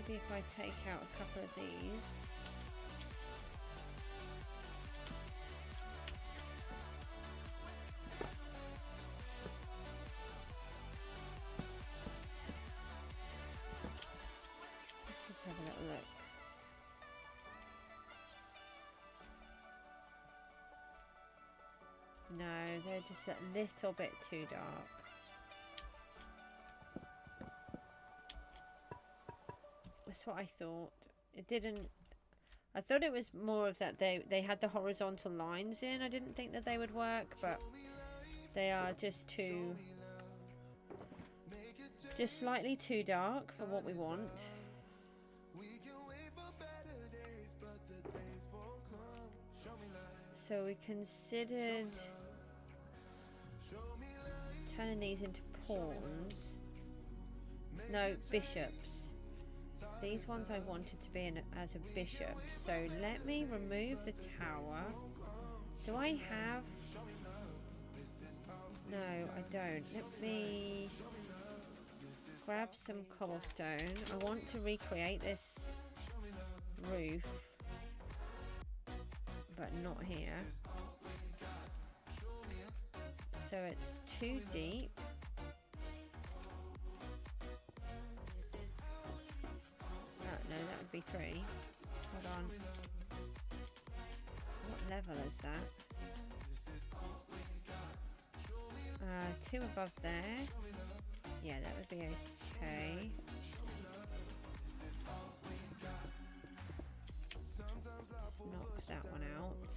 if I take out a couple of these. Let's just have a little look. No, they're just a little bit too dark. That's what I thought. It didn't... I thought it was more of that they had the horizontal lines in. I didn't think that they would work, but they are just too... just slightly too dark for what we want. So we considered turning these into pawns. No, bishops. These ones I wanted to be in as a bishop. So let me remove the tower. Do I have... No, I don't. Let me grab some cobblestone. I want to recreate this roof, but not here. So it's too deep. No, that would be 3. Hold on. What level is that? 2 above there. Yeah, that would be okay. Knock that one out.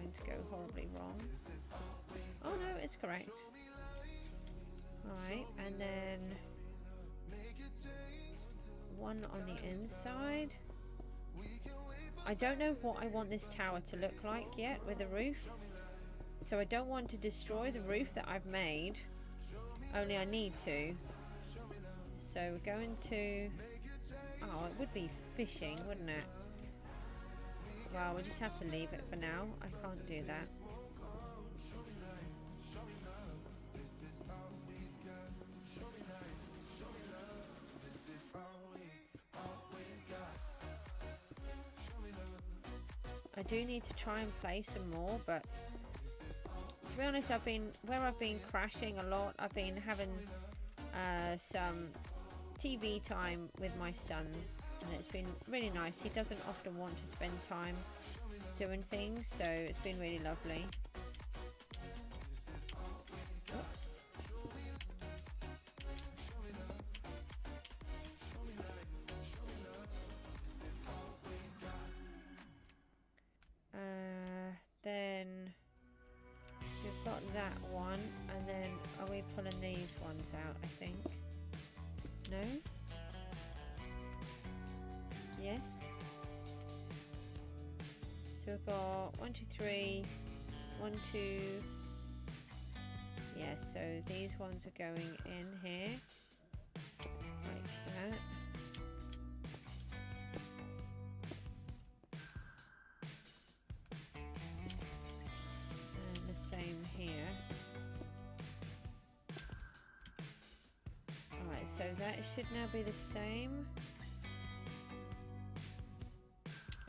and go horribly wrong. Oh no, it's correct. Alright, and then one on the inside. I don't know what I want this tower to look like yet with the roof. So I don't want to destroy the roof that I've made. Only I need to. So we're going to... Oh, it would be fishing, wouldn't it? Well, we'll just have to leave it for now. I can't do that. I do need to try and play some more, but to be honest, I've been crashing a lot. I've been having some TV time with my son, and it's been really nice. He doesn't often want to spend time doing things, so it's been really lovely. Oops. Then we've got that one, and then are we pulling these ones out? I think. No? Yes. So we've got 1, 2, 3, 1, 2. Yeah, so these ones are going in here. Like that. And the same here. Alright, so that should now be the same.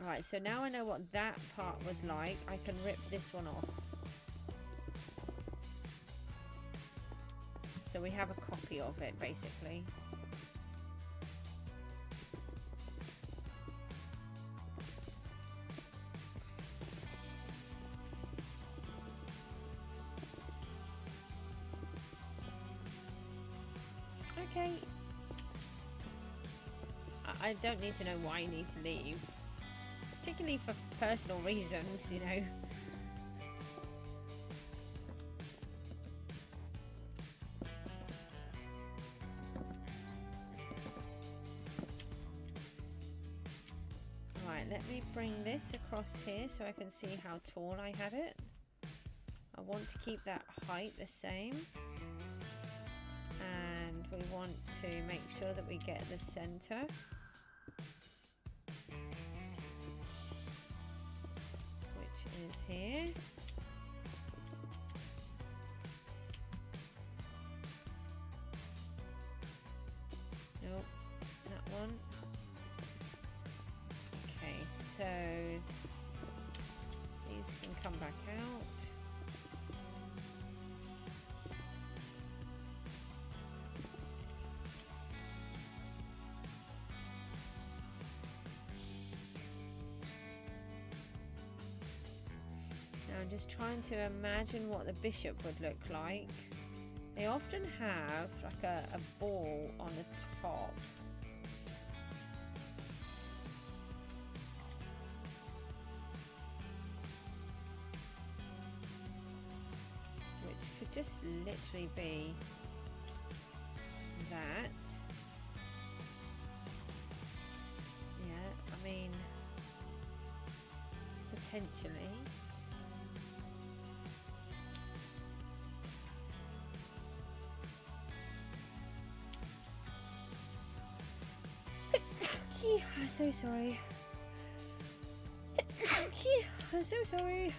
Alright, so now I know what that part was like. I can rip this one off. So we have a copy of it, basically. Okay. I don't need to know why you need to leave. Particularly for personal reasons, you know. Right, let me bring this across here so I can see how tall I had it. I want to keep that height the same. And we want to make sure that we get the center. Is here. Nope, that one. Okay, so these can come back out. I'm just trying to imagine what the bishop would look like. They often have like a ball on the top. Which could just literally be that. Yeah, I mean, potentially. I'm so sorry. I'm so sorry.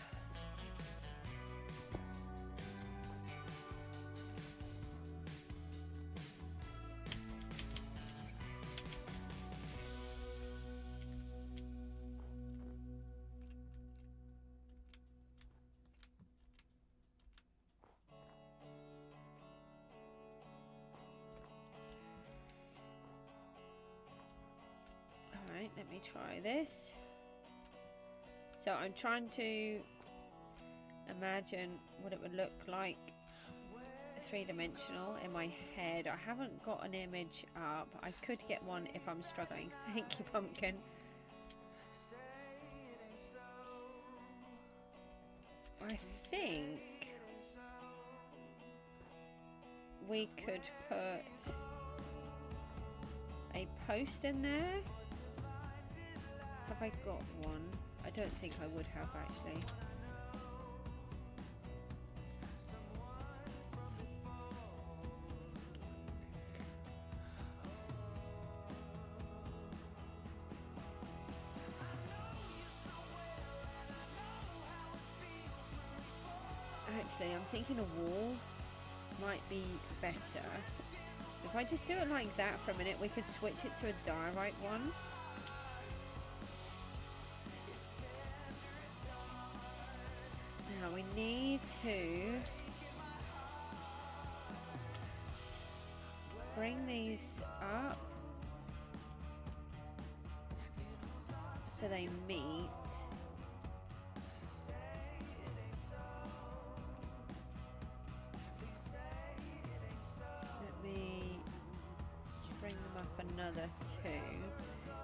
Alright, let me try this. So I'm trying to imagine what it would look like three-dimensional in my head. I haven't got an image up. I could get one if I'm struggling. Thank you, Pumpkin. I think we could put a post in there. Have I got one? I don't think I would have actually. Actually, I'm thinking a wall might be better. If I just do it like that for a minute, we could switch it to a diorite one. Now we need to bring these up so they meet. Another 2.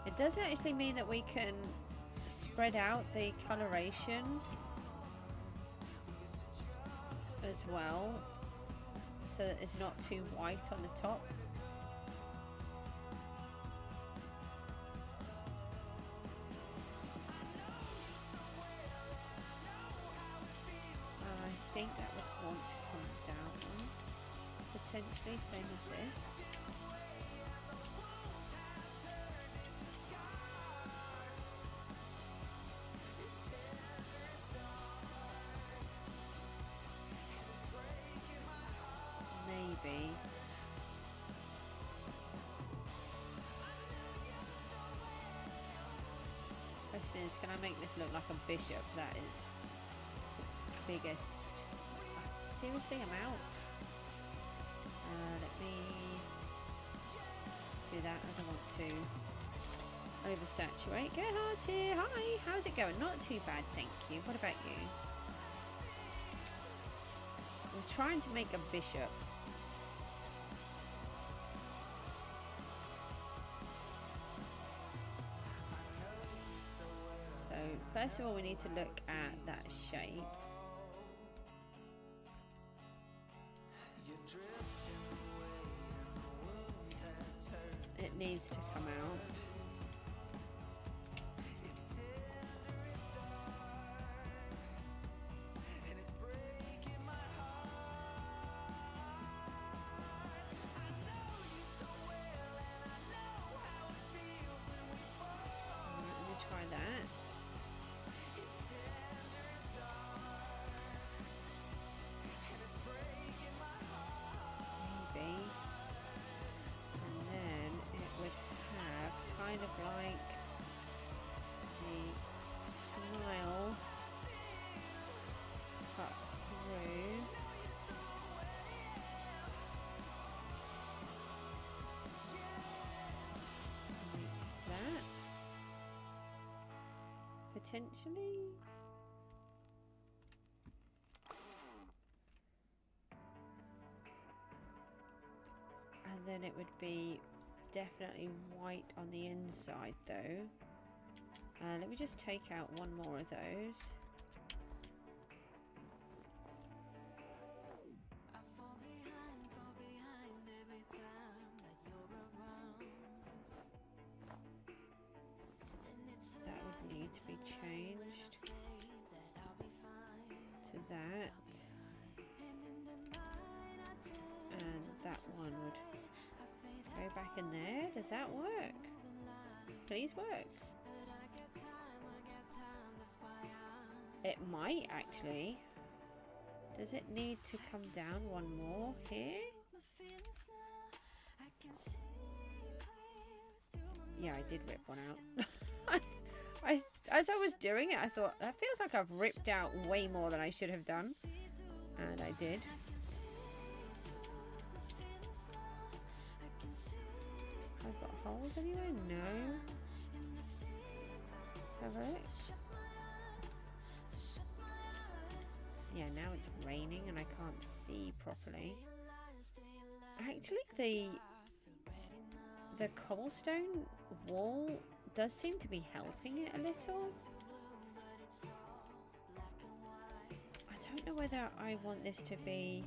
It does actually mean that we can spread out the coloration as well, so that it's not too white on the top. I think that would want to come down potentially, same as this. Maybe. Question is, can I make this look like a bishop? That is the biggest. Seriously, I'm out. Let me do that. I don't want to oversaturate. Gerhard's here. Hi. How's it going? Not too bad, thank you. What about you? We're trying to make a bishop. So first of all, we need to look at that shape. It needs to come out. Let me try that. Maybe. And then it would have kind of like a smile cut through. Like that. Potentially. And then it would be definitely white on the inside though. Let me just take out one more of those. That would need to be changed to that. And that one would go back in there. Does that work? Please work. It might actually. Does it need to come down one more here? Yeah, I did rip one out. As I was doing it, I thought, that feels like I've ripped out way more than I should have done. And I did. I've got holes anywhere? No. Let's have a look. Yeah, now it's raining and I can't see properly. Actually, the cobblestone wall does seem to be helping it a little. I don't know whether I want this to be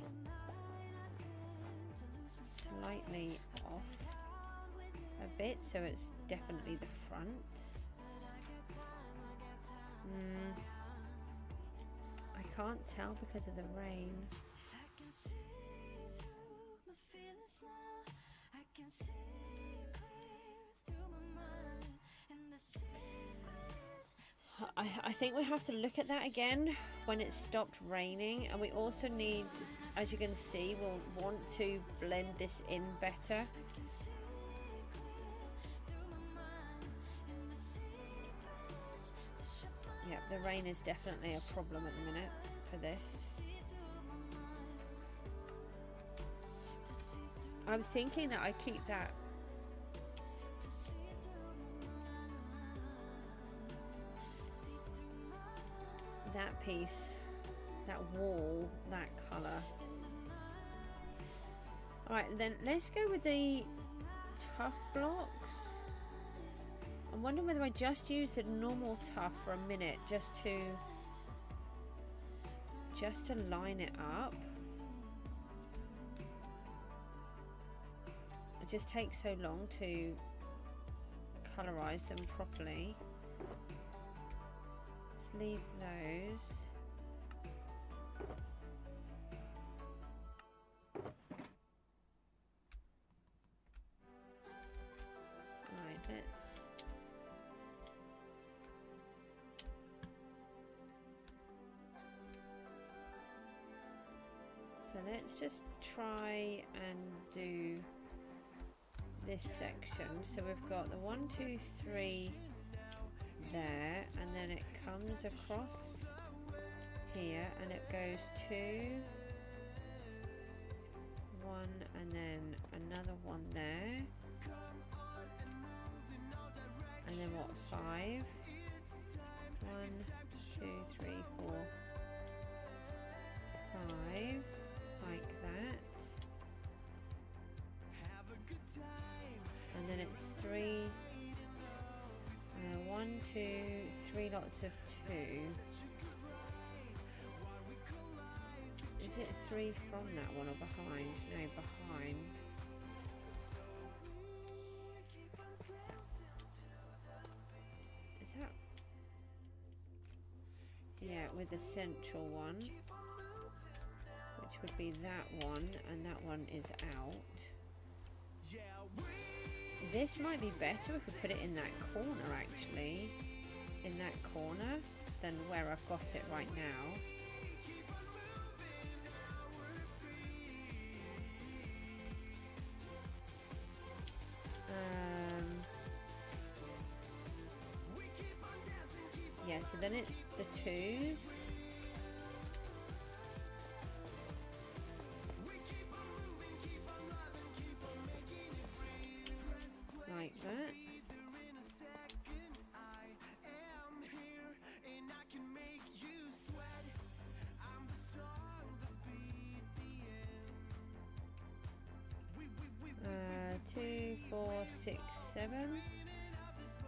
slightly off a bit, so it's definitely the front. I can't tell because of the rain. I think we have to look at that again when it's stopped raining, and we also need, as you can see, we'll want to blend this in better. Yeah, the rain is definitely a problem at the minute for this. I'm thinking that I keep that piece, that wall, that colour. Alright, then let's go with the tough blocks. I'm wondering whether I just use the normal tough for a minute just to line it up. It just takes so long to colorise them properly. Let's leave those. Right, let's just try and do this section. So we've got the 1, 2, 3 there, and then it comes across here and it goes 2, 1, and then another one there, and then what, 5, 1, 2, 3, 4, 5, like that, and then it's 3, 1, 2, 3 lots of 2. Is it 3 from that one or behind? No, behind. Is that? Yeah, with the central one, which would be that one, and that one is out. This might be better if we put it in that corner, actually, in that corner, than where I've got it right now. Yeah, so then it's the 2s. Like that. Two, 4, 6, 7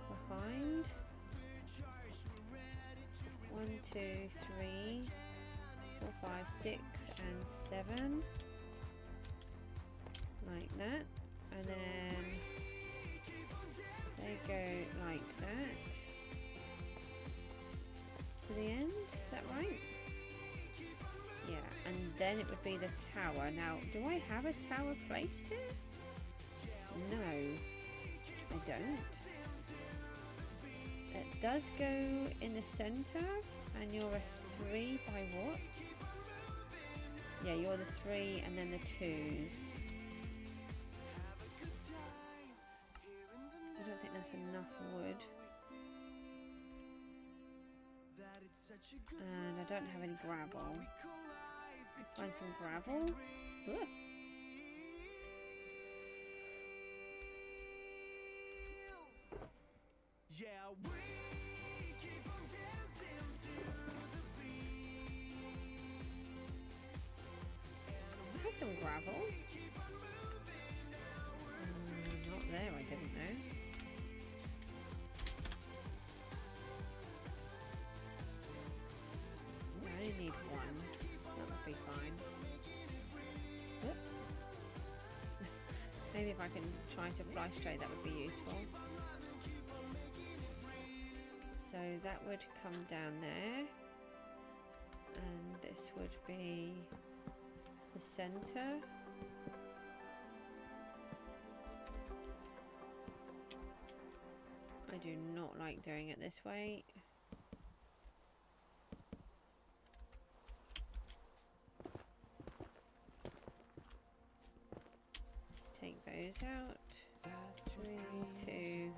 behind. 1, 2, 3, 4, 5, 6, and 7, like that, and then they go like that to the end. Is that right? Yeah, and then it would be the tower. Now, do I have a tower placed here? No, I don't. It does go in the center, and you're a 3 by what? Yeah, you're the 3 and then the 2s. I don't think that's enough wood. And I don't have any gravel. Find some gravel. Ugh. I had some gravel. Not there, I didn't know. I only need 1. I can try to fly straight, that would be useful. So that would come down there, and this would be the center. I do not like doing it this way. Let's take those out. 3, 2,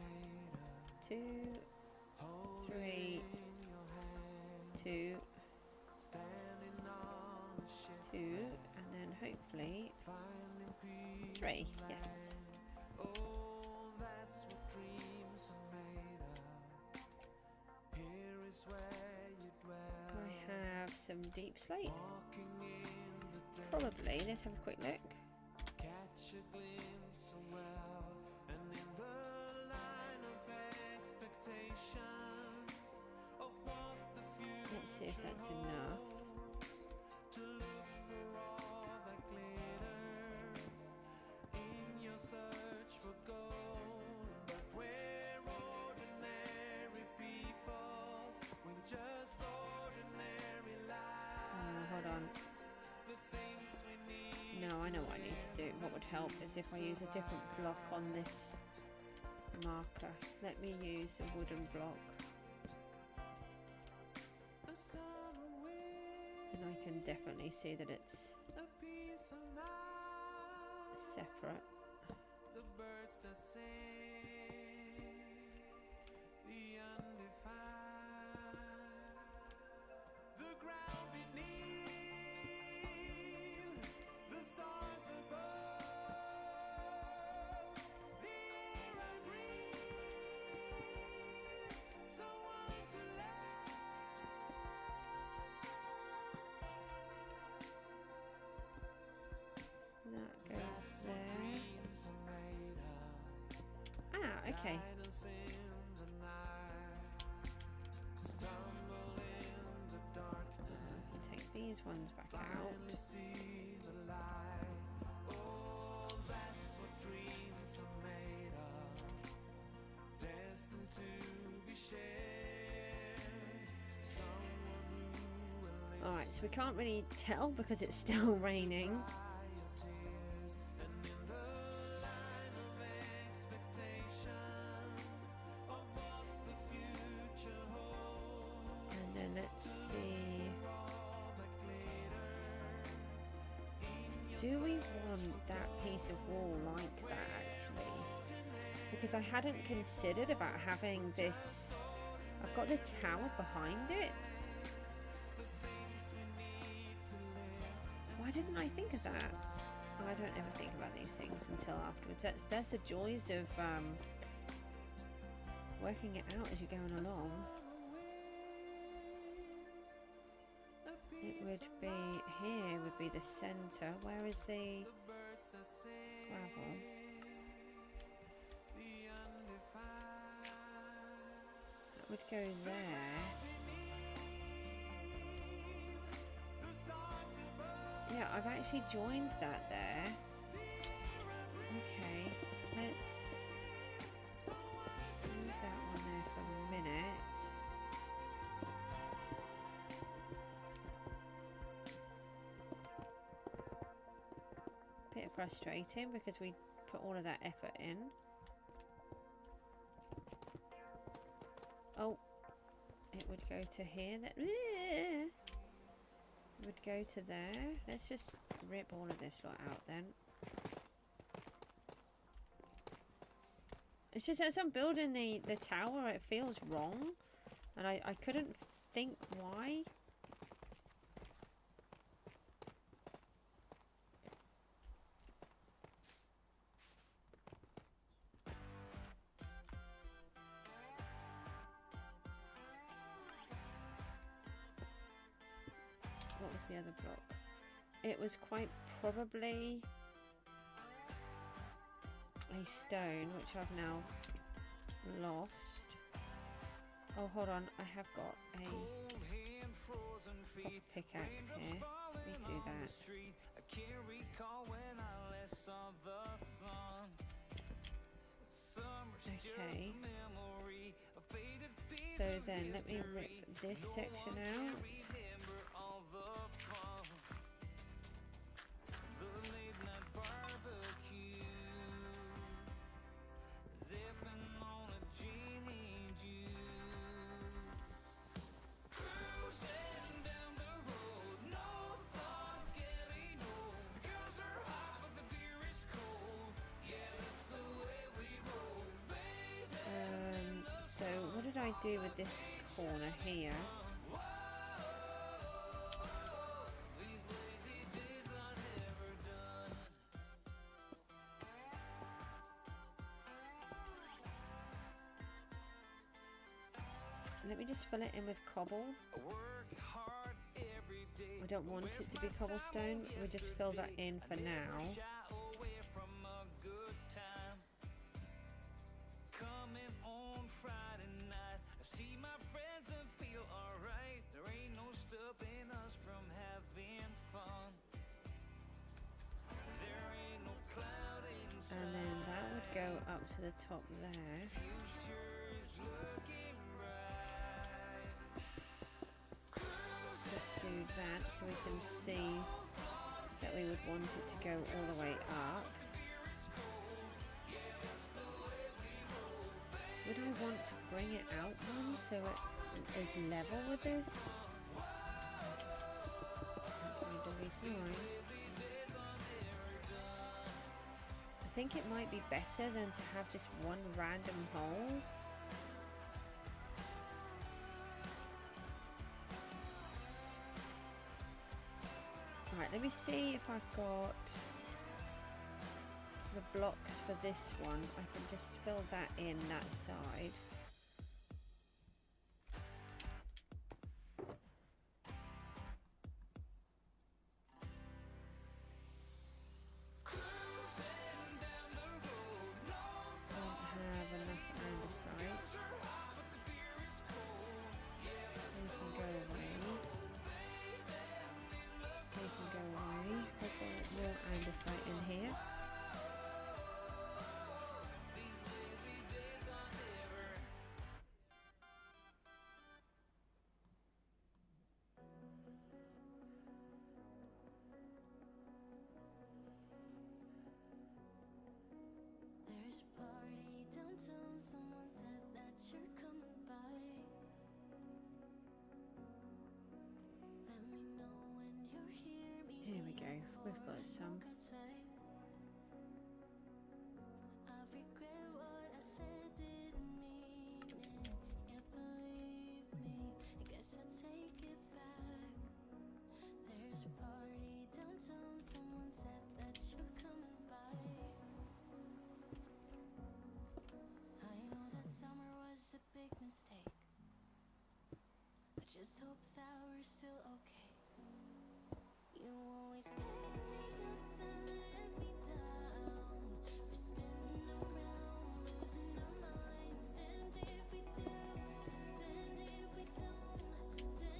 2, 3, 2, 2, and then hopefully 3. Yes. I have some deep slate. Probably. Let's have a quick look. Let's see if that's enough. Hold on. No, I know what I need to do. What would help is if I use a different block on this marker. Let me use a wooden block. And I can definitely see that it's separate. That goes there. Ah, okay. Take these ones back out. Alright, so we can't really tell because it's still raining. And then let's see. Do we want that piece of wall like that actually? Because I hadn't considered about having this. I've got the tower behind it. Why didn't I think of that? I don't ever think about these things until afterwards. That's the joys of working it out as you're going along. It would be here, would be the center. Where is the gravel? That would go there. Yeah, I've actually joined that there. Okay, let's leave that one there for a minute. Bit frustrating because we put all of that effort in. Oh, it would go to here. That would go to there. Let's just rip all of this lot out then. It's just as I'm building the tower, it feels wrong, and I couldn't think why. What was the other block? It was quite probably a stone, which I've now lost. Oh, hold on. I have got a pickaxe here. Let me do that. Okay. So then let me rip this section out. So what did I do with this corner here? Let me just fill it in with cobble. I don't want it to be cobblestone. We'll just fill that in for now. And then that would go up to the top there. Let's do that so we can see that we would want it to go all the way up. Would I want to bring it out one so it is level with this? That's my doggy snoring. I think it might be better than to have just one random hole. Right, let me see if I've got the blocks for this one. I can just fill that in that side. In here. There's a party downtown, someone said that you're coming by. Let me know when you're here. Here we go, we've got some. Just hope that we're still okay. You always pick me up and let me down. We're spinning around, losing our minds. Damned if we do, damned if we don't, damned if we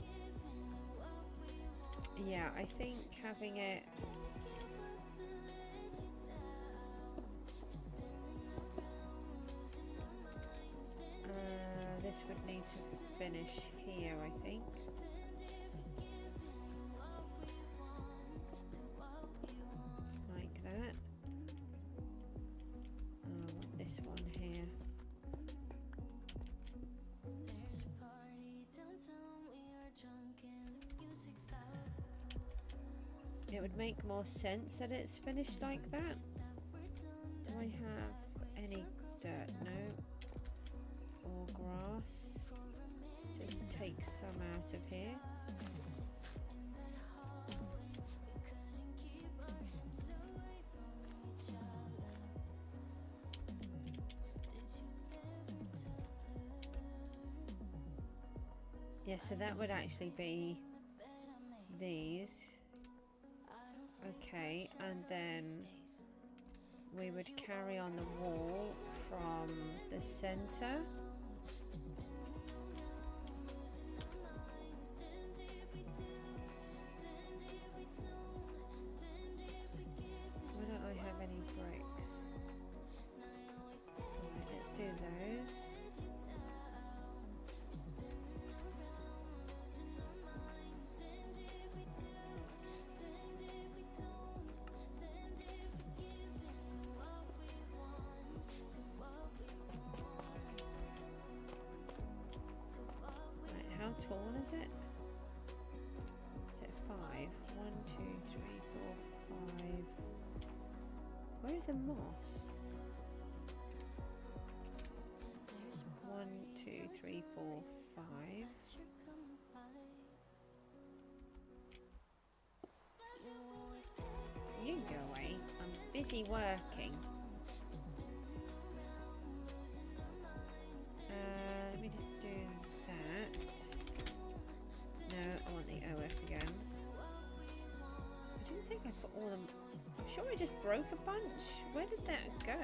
give in what we want. Yeah, I think having it this would need to finish here, I think. Like that. This one here. It would make more sense that it's finished like that. Do I have any dirt? No. Or grass. Let's just take some out of here. Yeah, so that would actually be these. Okay, and then we would carry on the wall from the center. Why don't I have any bricks? tall is it? Is it 5? 1, 2, 3, 4, 5. Where is the moss? 1, 2, 3, 4, 5. You can go away. I'm busy working. Let me just do that. No, I want the OF again. I didn't think I put all them. I'm sure I just broke a bunch. Where did that go?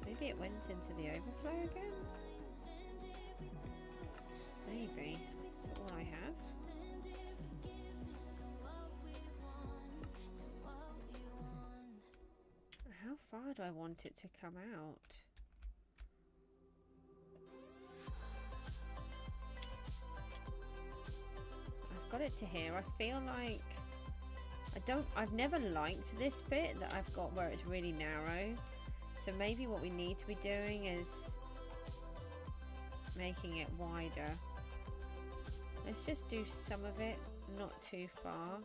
Maybe it went into the overflow again? Maybe. Is that all I have? How far do I want it to come out? I've got it to here. I feel like I've never liked this bit that I've got where it's really narrow. So maybe what we need to be doing is making it wider. Let's just do some of it, not too far.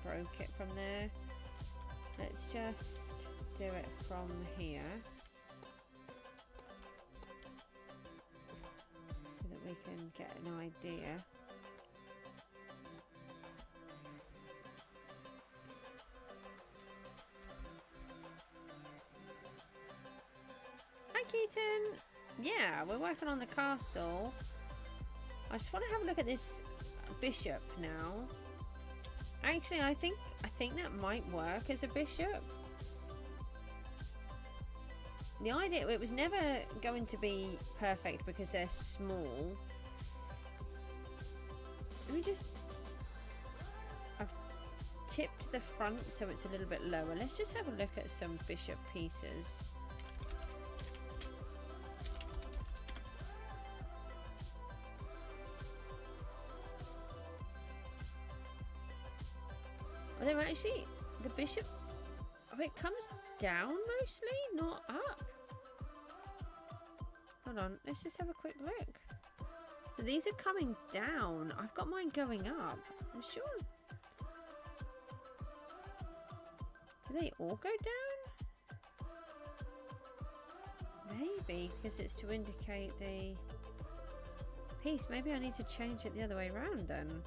Broke it from there. Let's just do it from here so that we can get an idea. Hi Keaton! Yeah, we're working on the castle. I just want to have a look at this bishop now. Actually, I think that might work as a bishop. The idea, it was never going to be perfect because they're small. Let me just... I've tipped the front so it's a little bit lower. Let's just have a look at some bishop pieces. They're actually, the bishop, oh, it comes down mostly, not up. Hold on, let's just have a quick look. So these are coming down. I've got mine going up. I'm sure. Do they all go down? Maybe, because it's to indicate the piece. Maybe I need to change it the other way around then.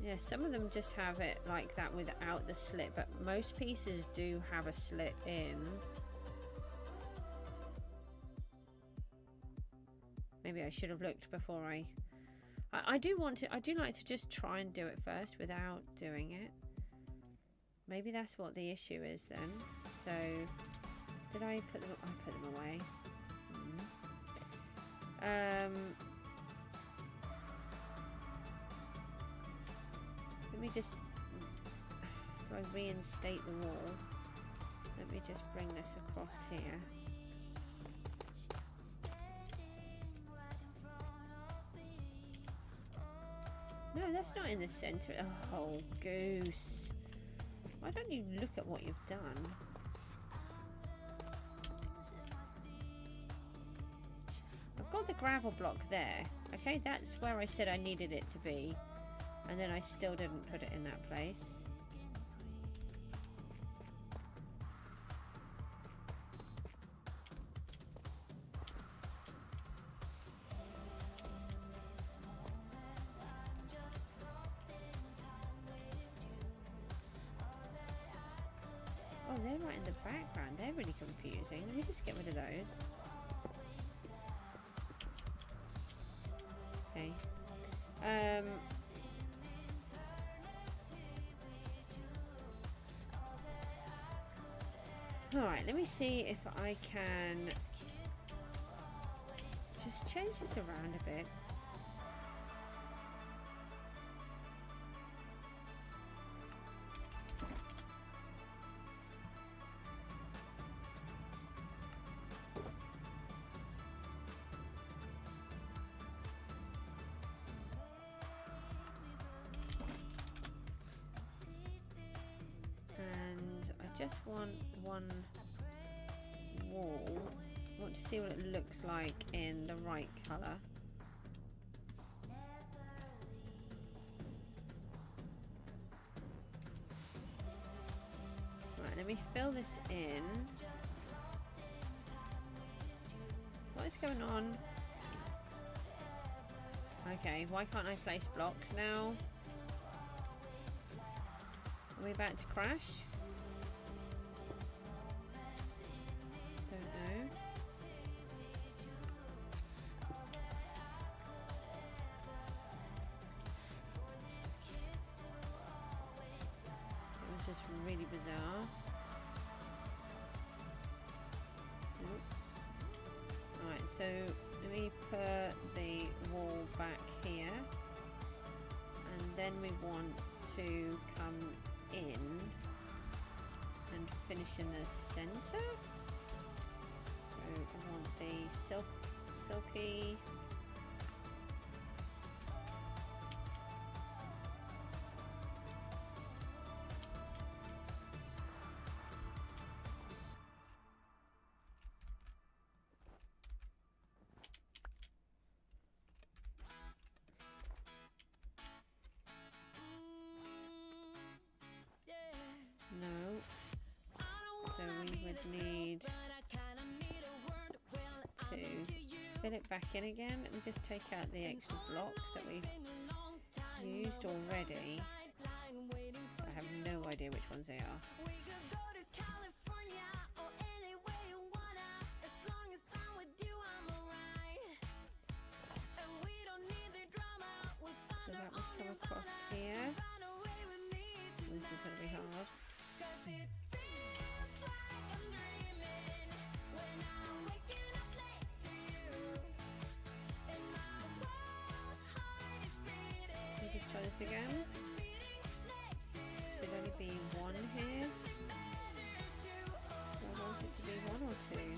Yeah, some of them just have it like that without the slit, but most pieces do have a slit in. Maybe I should have looked before I do like to just try and do it first without doing it. Maybe that's what the issue is then. So, did I put them? I put them away. Let me just, do I reinstate the wall? Let me just bring this across here. No, that's not in the center. Oh, goose. Why don't you look at what you've done? I've got the gravel block there. Okay, that's where I said I needed it to be. And then I still didn't put it in that place. they're right in the background. They're really confusing. Let me just get rid of those. Okay. Alright, let me see if I can just change this around a bit. Just want one wall. I want to see what it looks like in the right colour. Right, let me fill this in. What is going on? Okay, why can't I place blocks now? Are we about to crash? Just really bizarre. Alright, so let me put the wall back here, and then we want to come in and finish in the center. So I want the silky. Need to fill it back in again. Let me just take out the extra blocks that we've used already. I have no idea which ones they are. So that will come across here. This is going to be hard. Try this again. Should only be one here. Do I want it to be one or two?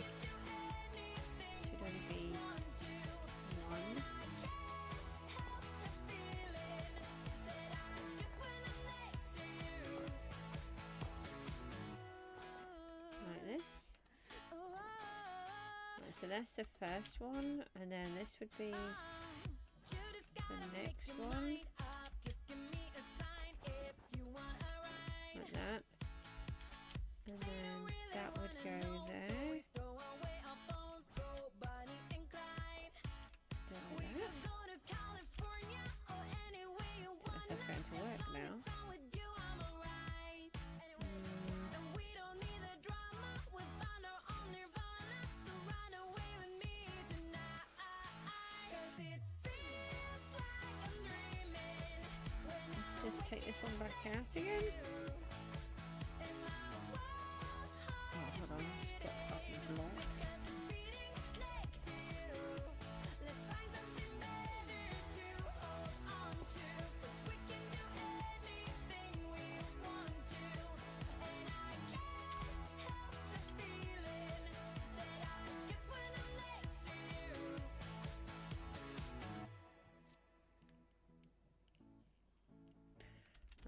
Should only be one. Like this. Right, so that's the first one, and then this would be the next one. Like that. And then that would go there. Do like that. Don't know if that's going to work now. Let's just take this one back out again. Oh, hold on, just got a couple of blocks.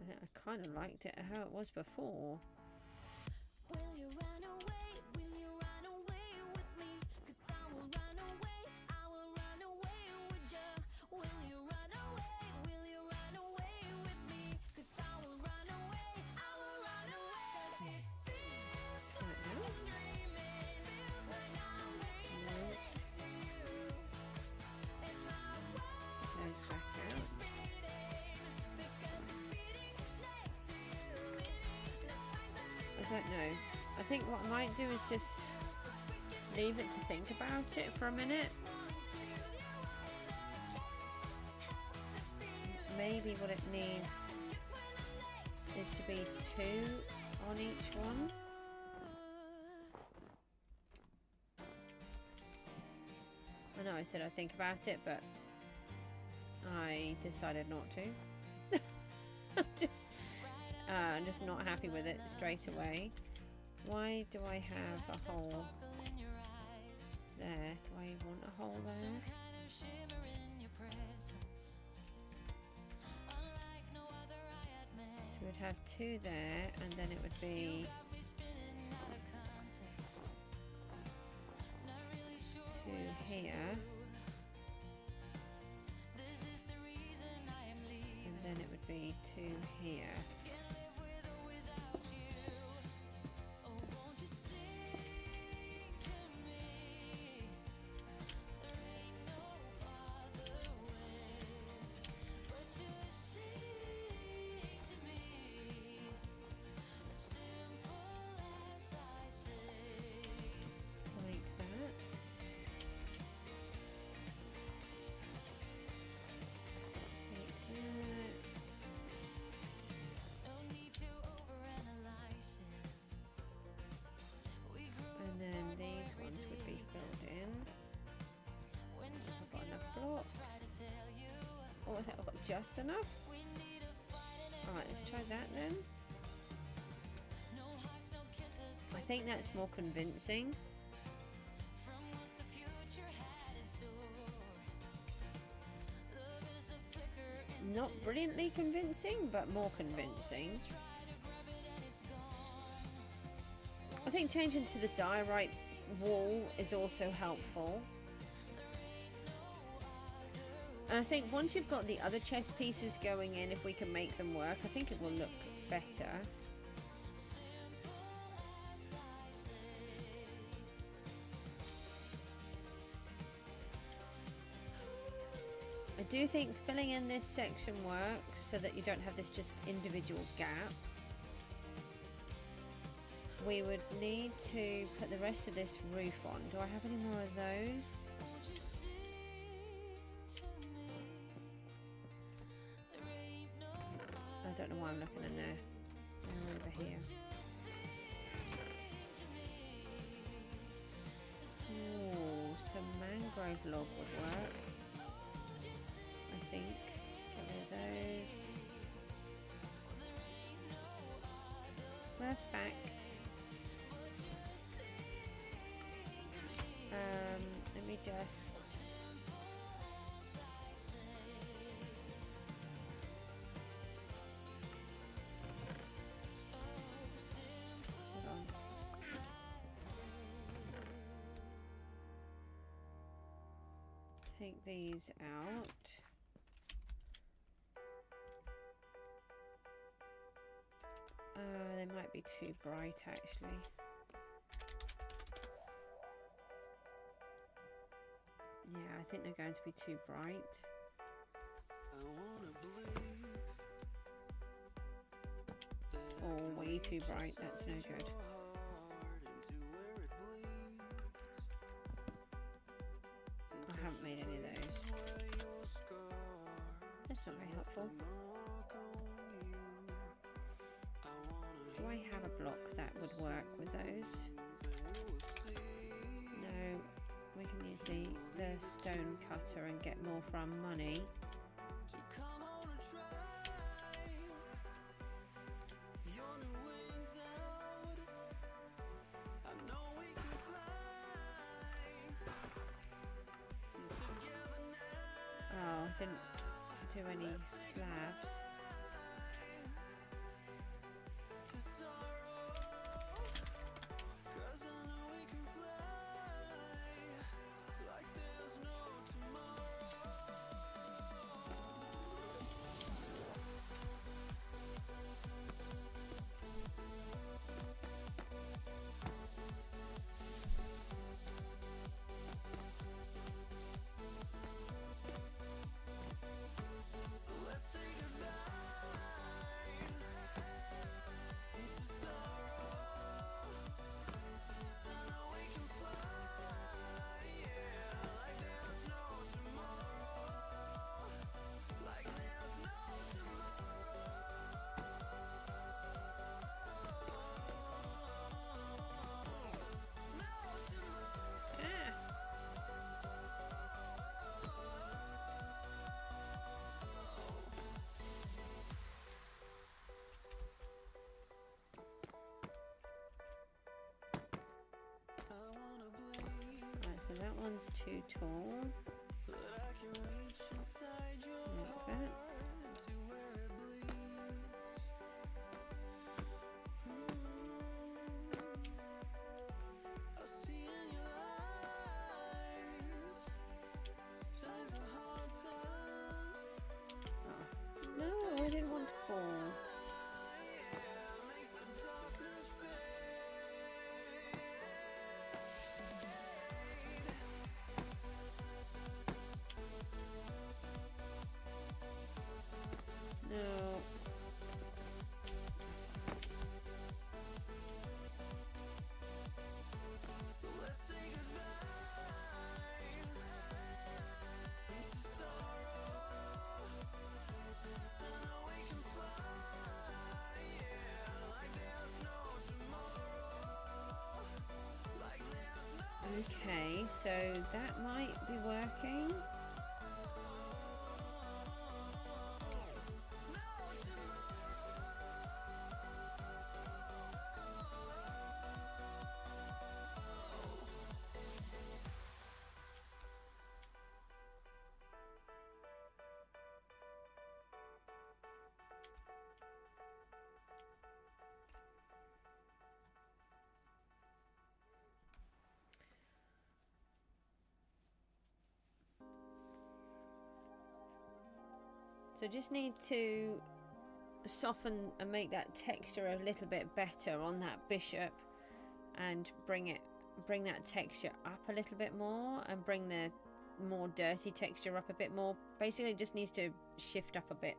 I kind of liked it how it was before. Will you run away? Will you run away with me? 'Cause I will run away. I will run away with you. Will you run away? Will you run away with me? 'Cause I will run away. I will run away. 'Cause it feels like I'm dreaming when I'm laying next to you. And my world Goes back out. because it's beating next to you. Let's find something. I don't know. I think what I might do is just leave it to think about it for a minute. Maybe what it needs is to be 2 on each one. I know I said I'd think about it, but I decided not to. I'm just not happy with it straight away. Why do I have a hole there? Do I want a hole there? So we'd have 2 there, and then it would be 2 here. And then it would be 2 here. Oh, I think I've got just enough. Alright, let's try that then. I think that's more convincing. Not brilliantly convincing, but more convincing. I think changing to the diorite wall is also helpful. And I think once you've got the other chess pieces going in, if we can make them work, I think it will look better. I do think filling in this section works so that you don't have this just individual gap. We would need to put the rest of this roof on. Do I have any more of those? I don't know why I'm looking in there. They're over here. Ooh, some mangrove log would work. I think. Get rid of those. Rev's back. Let me just... Hold on. Take these out. They might be too bright actually. Yeah, I think they're going to be too bright. Oh, way too bright, that's no good. I haven't made any of those. That's not very helpful. Do I have a block that would work with those? No, we can use the stone cutter and get more from money. Oh, I didn't do any slabs. That's too tall. Like that. No, I didn't want to fall. No. Okay, so that might be working. So just need to soften and make that texture a little bit better on that bishop, and bring that texture up a little bit more, and bring the more dirty texture up a bit more. Basically it just needs to shift up a bit.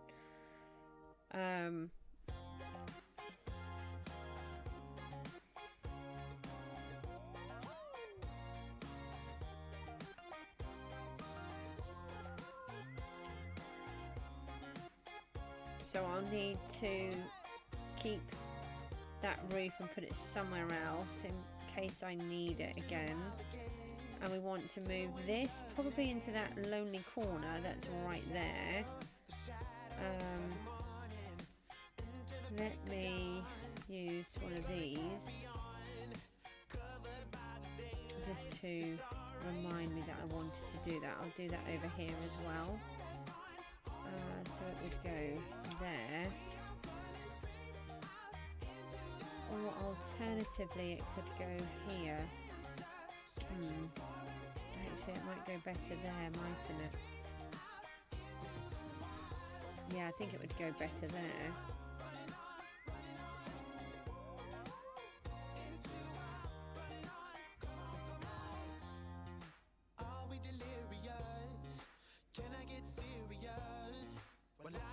So I'll need to keep that roof and put it somewhere else in case I need it again. And we want to move this probably into that lonely corner that's right there. Let me use one of these just to remind me that I wanted to do that. I'll do that over here as well. So it would go there, or alternatively it could go here. Actually it might go better there, mightn't it? Yeah, I think it would go better there.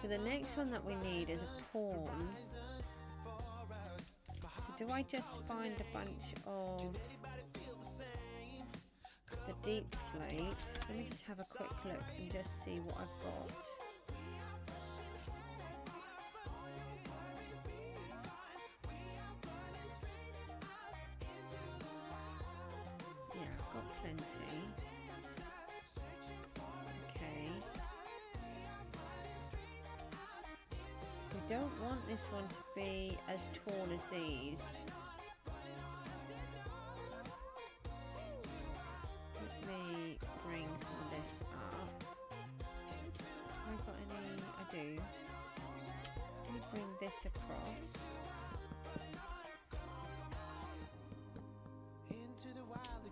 So the next one that we need is a pawn. So do I just find a bunch of the deep slate? Let me just have a quick look and just see what I've got. Yeah, I've got plenty. We don't want this one to be as tall as these. Let me bring some of this up. Have I got any? I do. Let me bring this across.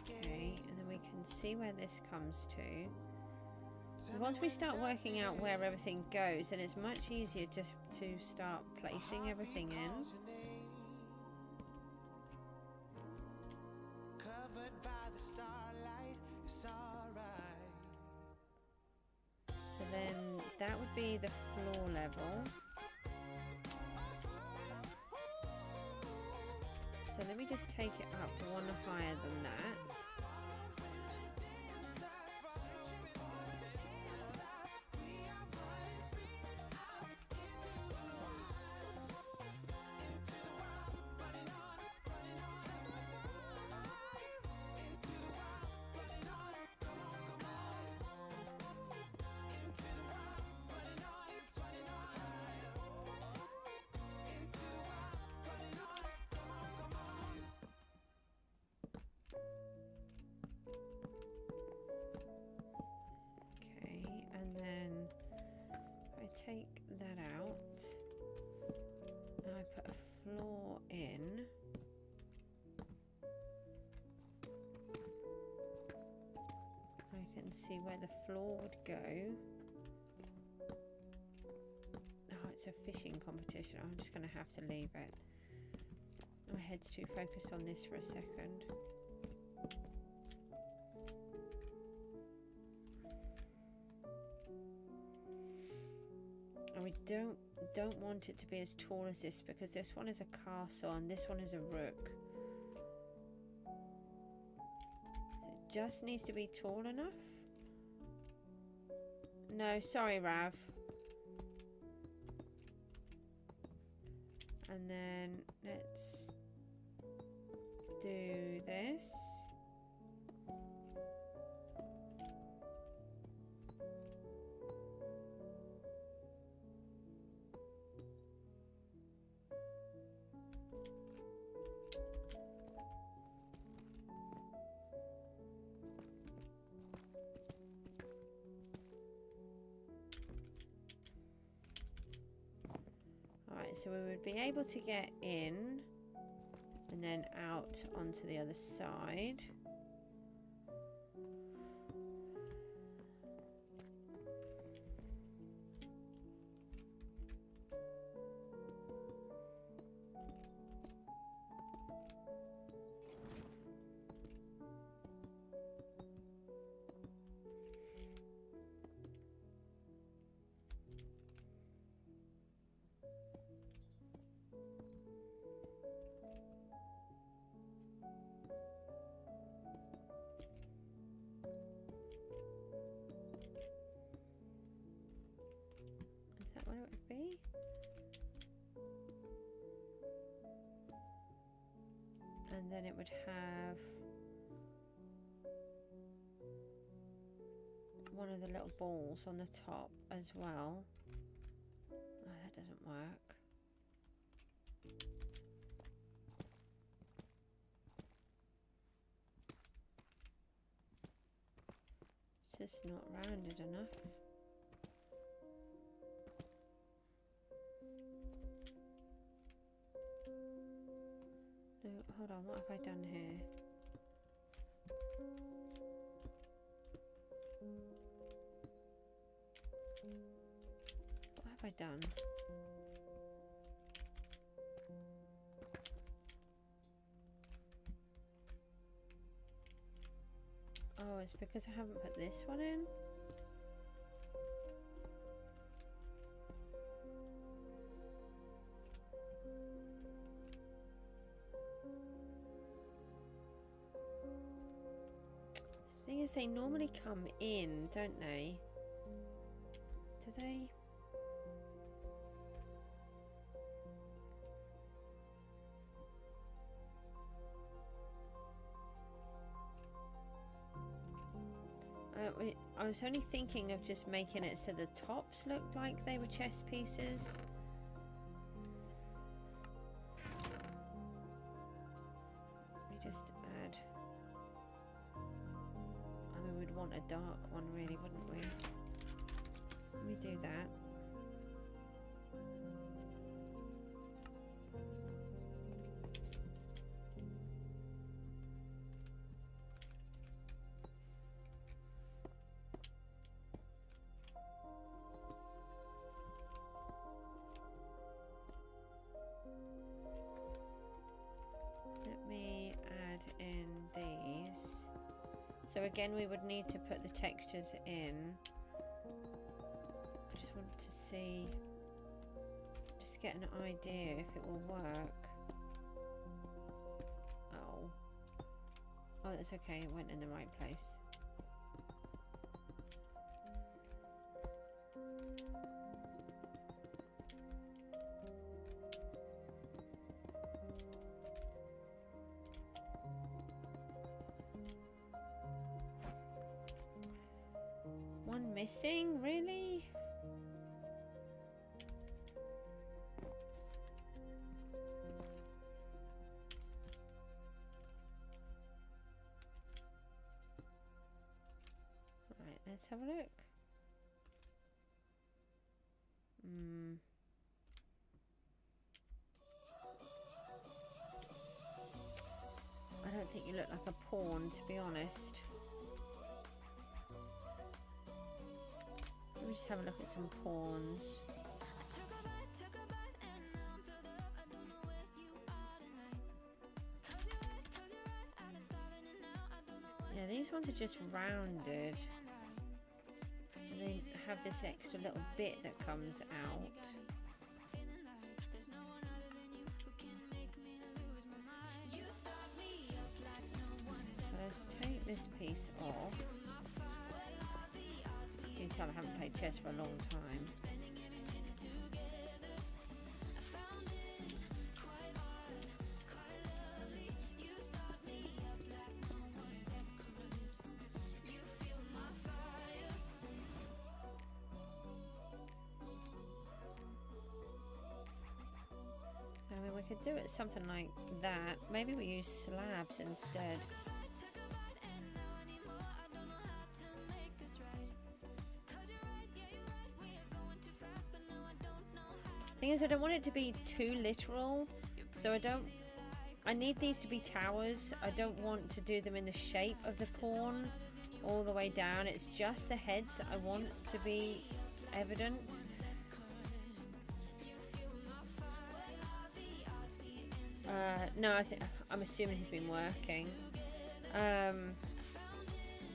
Okay, and then we can see where this comes to. Once we start working out where everything goes, then it's much easier to start placing everything in. So then that would be the floor level. So let me just take it up one higher than that. I put a floor in, I can see where the floor would go. Oh, it's a fishing competition. I'm just going to have to leave it. My head's too focused on this for a second. And we don't want it to be as tall as this, because this one is a castle and this one is a rook. So it just needs to be tall enough. No, sorry, Rav. And then let's do this. Alright, so we would be able to get in and then out onto the other side. Is that what it would be? And then it would have one of the little balls on the top as well. Oh, that doesn't work. It's just not rounded enough. No, hold on, what have I done here? What have I done? Oh, it's because I haven't put this one in. Thing is, they normally come in, don't they? Do they? I was only thinking of just making it so the tops looked like they were chess pieces. Let me just add. I mean, we'd want a dark one, really, wouldn't we? Let me do that. Let me add in these. So again, we would need to put the textures in. I just wanted to see, just get an idea if it will work. Oh. Oh, that's okay, it went in the right place. One missing, really? Right, let's have a look. pawn, to be honest. Let me just have a look at some pawns. Yeah, these ones are just rounded. And they have this extra little bit that comes out. So let's take this piece off. You can tell I haven't played chess for a long time. I mean, we could do it something like that. Maybe we use slabs instead. Thing is, I don't want it to be too literal, so I need these to be towers. I don't want to do them in the shape of the pawn all the way down. It's just the heads that I want to be evident. No, I'm assuming he's been working.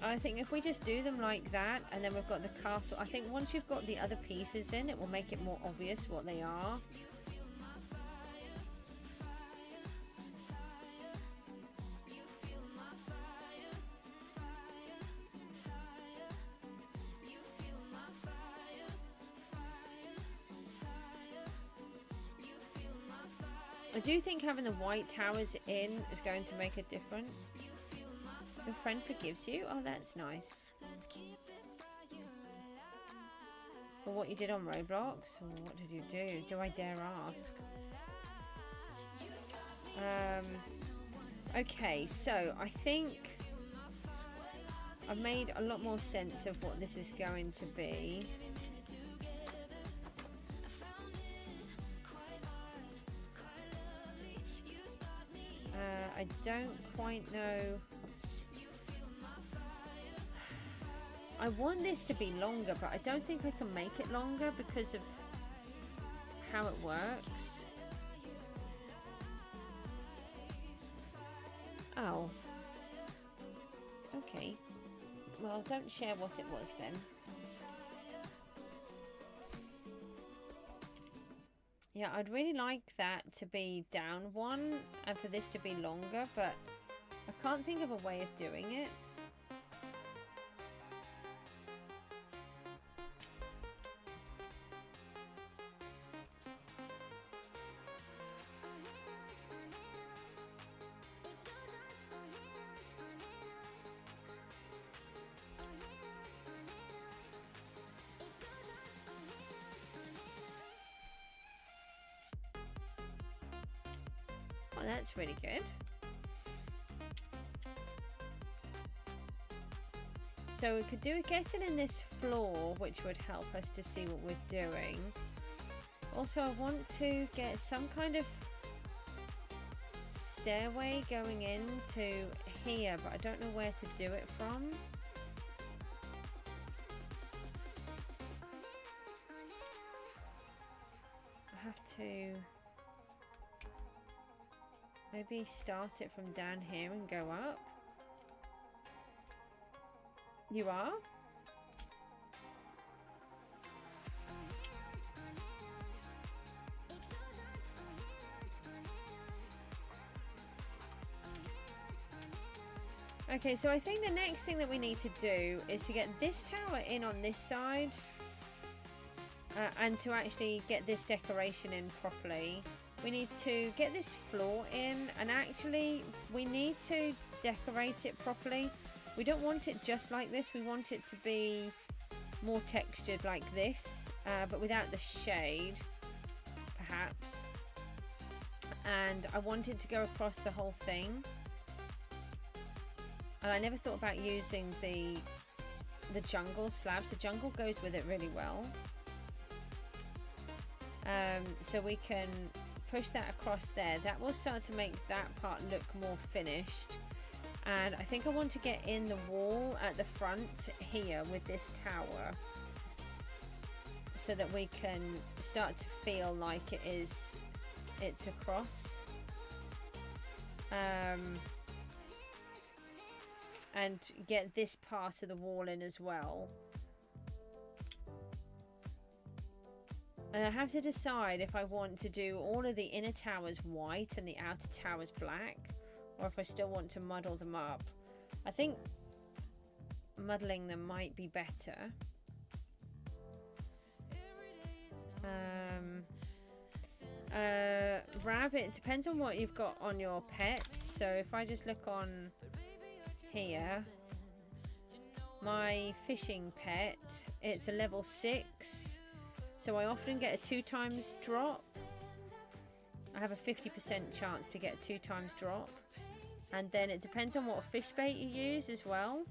I think if we just do them like that, and then we've got the castle, I think once you've got the other pieces in, it will make it more obvious what they are. I do think having the white towers in is going to make a difference. Your friend forgives you? Oh, that's nice. For what you did on Roblox? Or what did you do? Do I dare ask? Okay, so I think I've made a lot more sense of what this is going to be. I don't quite know. I want this to be longer, but I don't think I can make it longer because of how it works. Oh. Okay. Well, don't share what it was then. Yeah, I'd really like that to be down one and for this to be longer, but I can't think of a way of doing it. Oh, that's really good. So we could do getting in this floor, which would help us to see what we're doing. Also, I want to get some kind of stairway going into here, but I don't know where to do it from. I have to maybe start it from down here and go up. You are? Okay, so I think the next thing that we need to do is to get this tower in on this side and to actually get this decoration in properly. We need to get this floor in, and actually we need to decorate it properly. We don't want it just like this, we want it to be more textured like this, but without the shade, perhaps. And I want it to go across the whole thing. And I never thought about using the jungle slabs. The jungle goes with it really well. So we can push that across there. That will start to make that part look more finished. And I think I want to get in the wall at the front here with this tower, so that we can start to feel like it's across. And get this part of the wall in as well. And I have to decide if I want to do all of the inner towers white and the outer towers black, or if I still want to muddle them up. I think muddling them might be better. Rabbit, it depends on what you've got on your pets. So if I just look on here, my fishing pet, it's a level 6, so I often get a 2x drop. I have a 50% chance to get a 2x drop, and then it depends on what fish bait you use as well.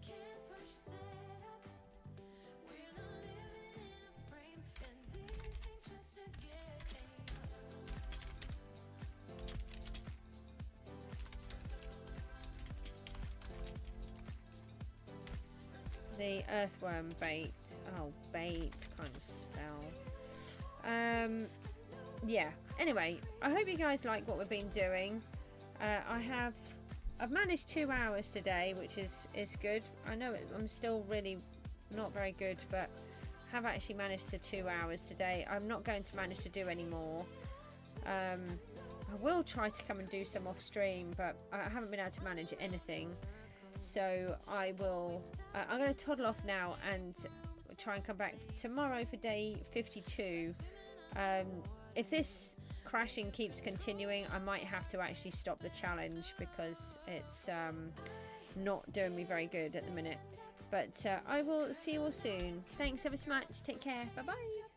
The earthworm bait. Oh, bait. Can't spell. Yeah. Anyway, I hope you guys like what we've been doing. I've managed 2 hours today, which is good. I know I'm still really not very good, but have actually managed to 2 hours today. I'm not going to manage to do any more. I will try to come and do some off stream, but I haven't been able to manage anything. So I will. I'm going to toddle off now and try and come back tomorrow for day 52. If this crashing keeps continuing, I might have to actually stop the challenge, because it's not doing me very good at the minute. But I will see you all soon. Thanks ever so much. Take care. Bye bye.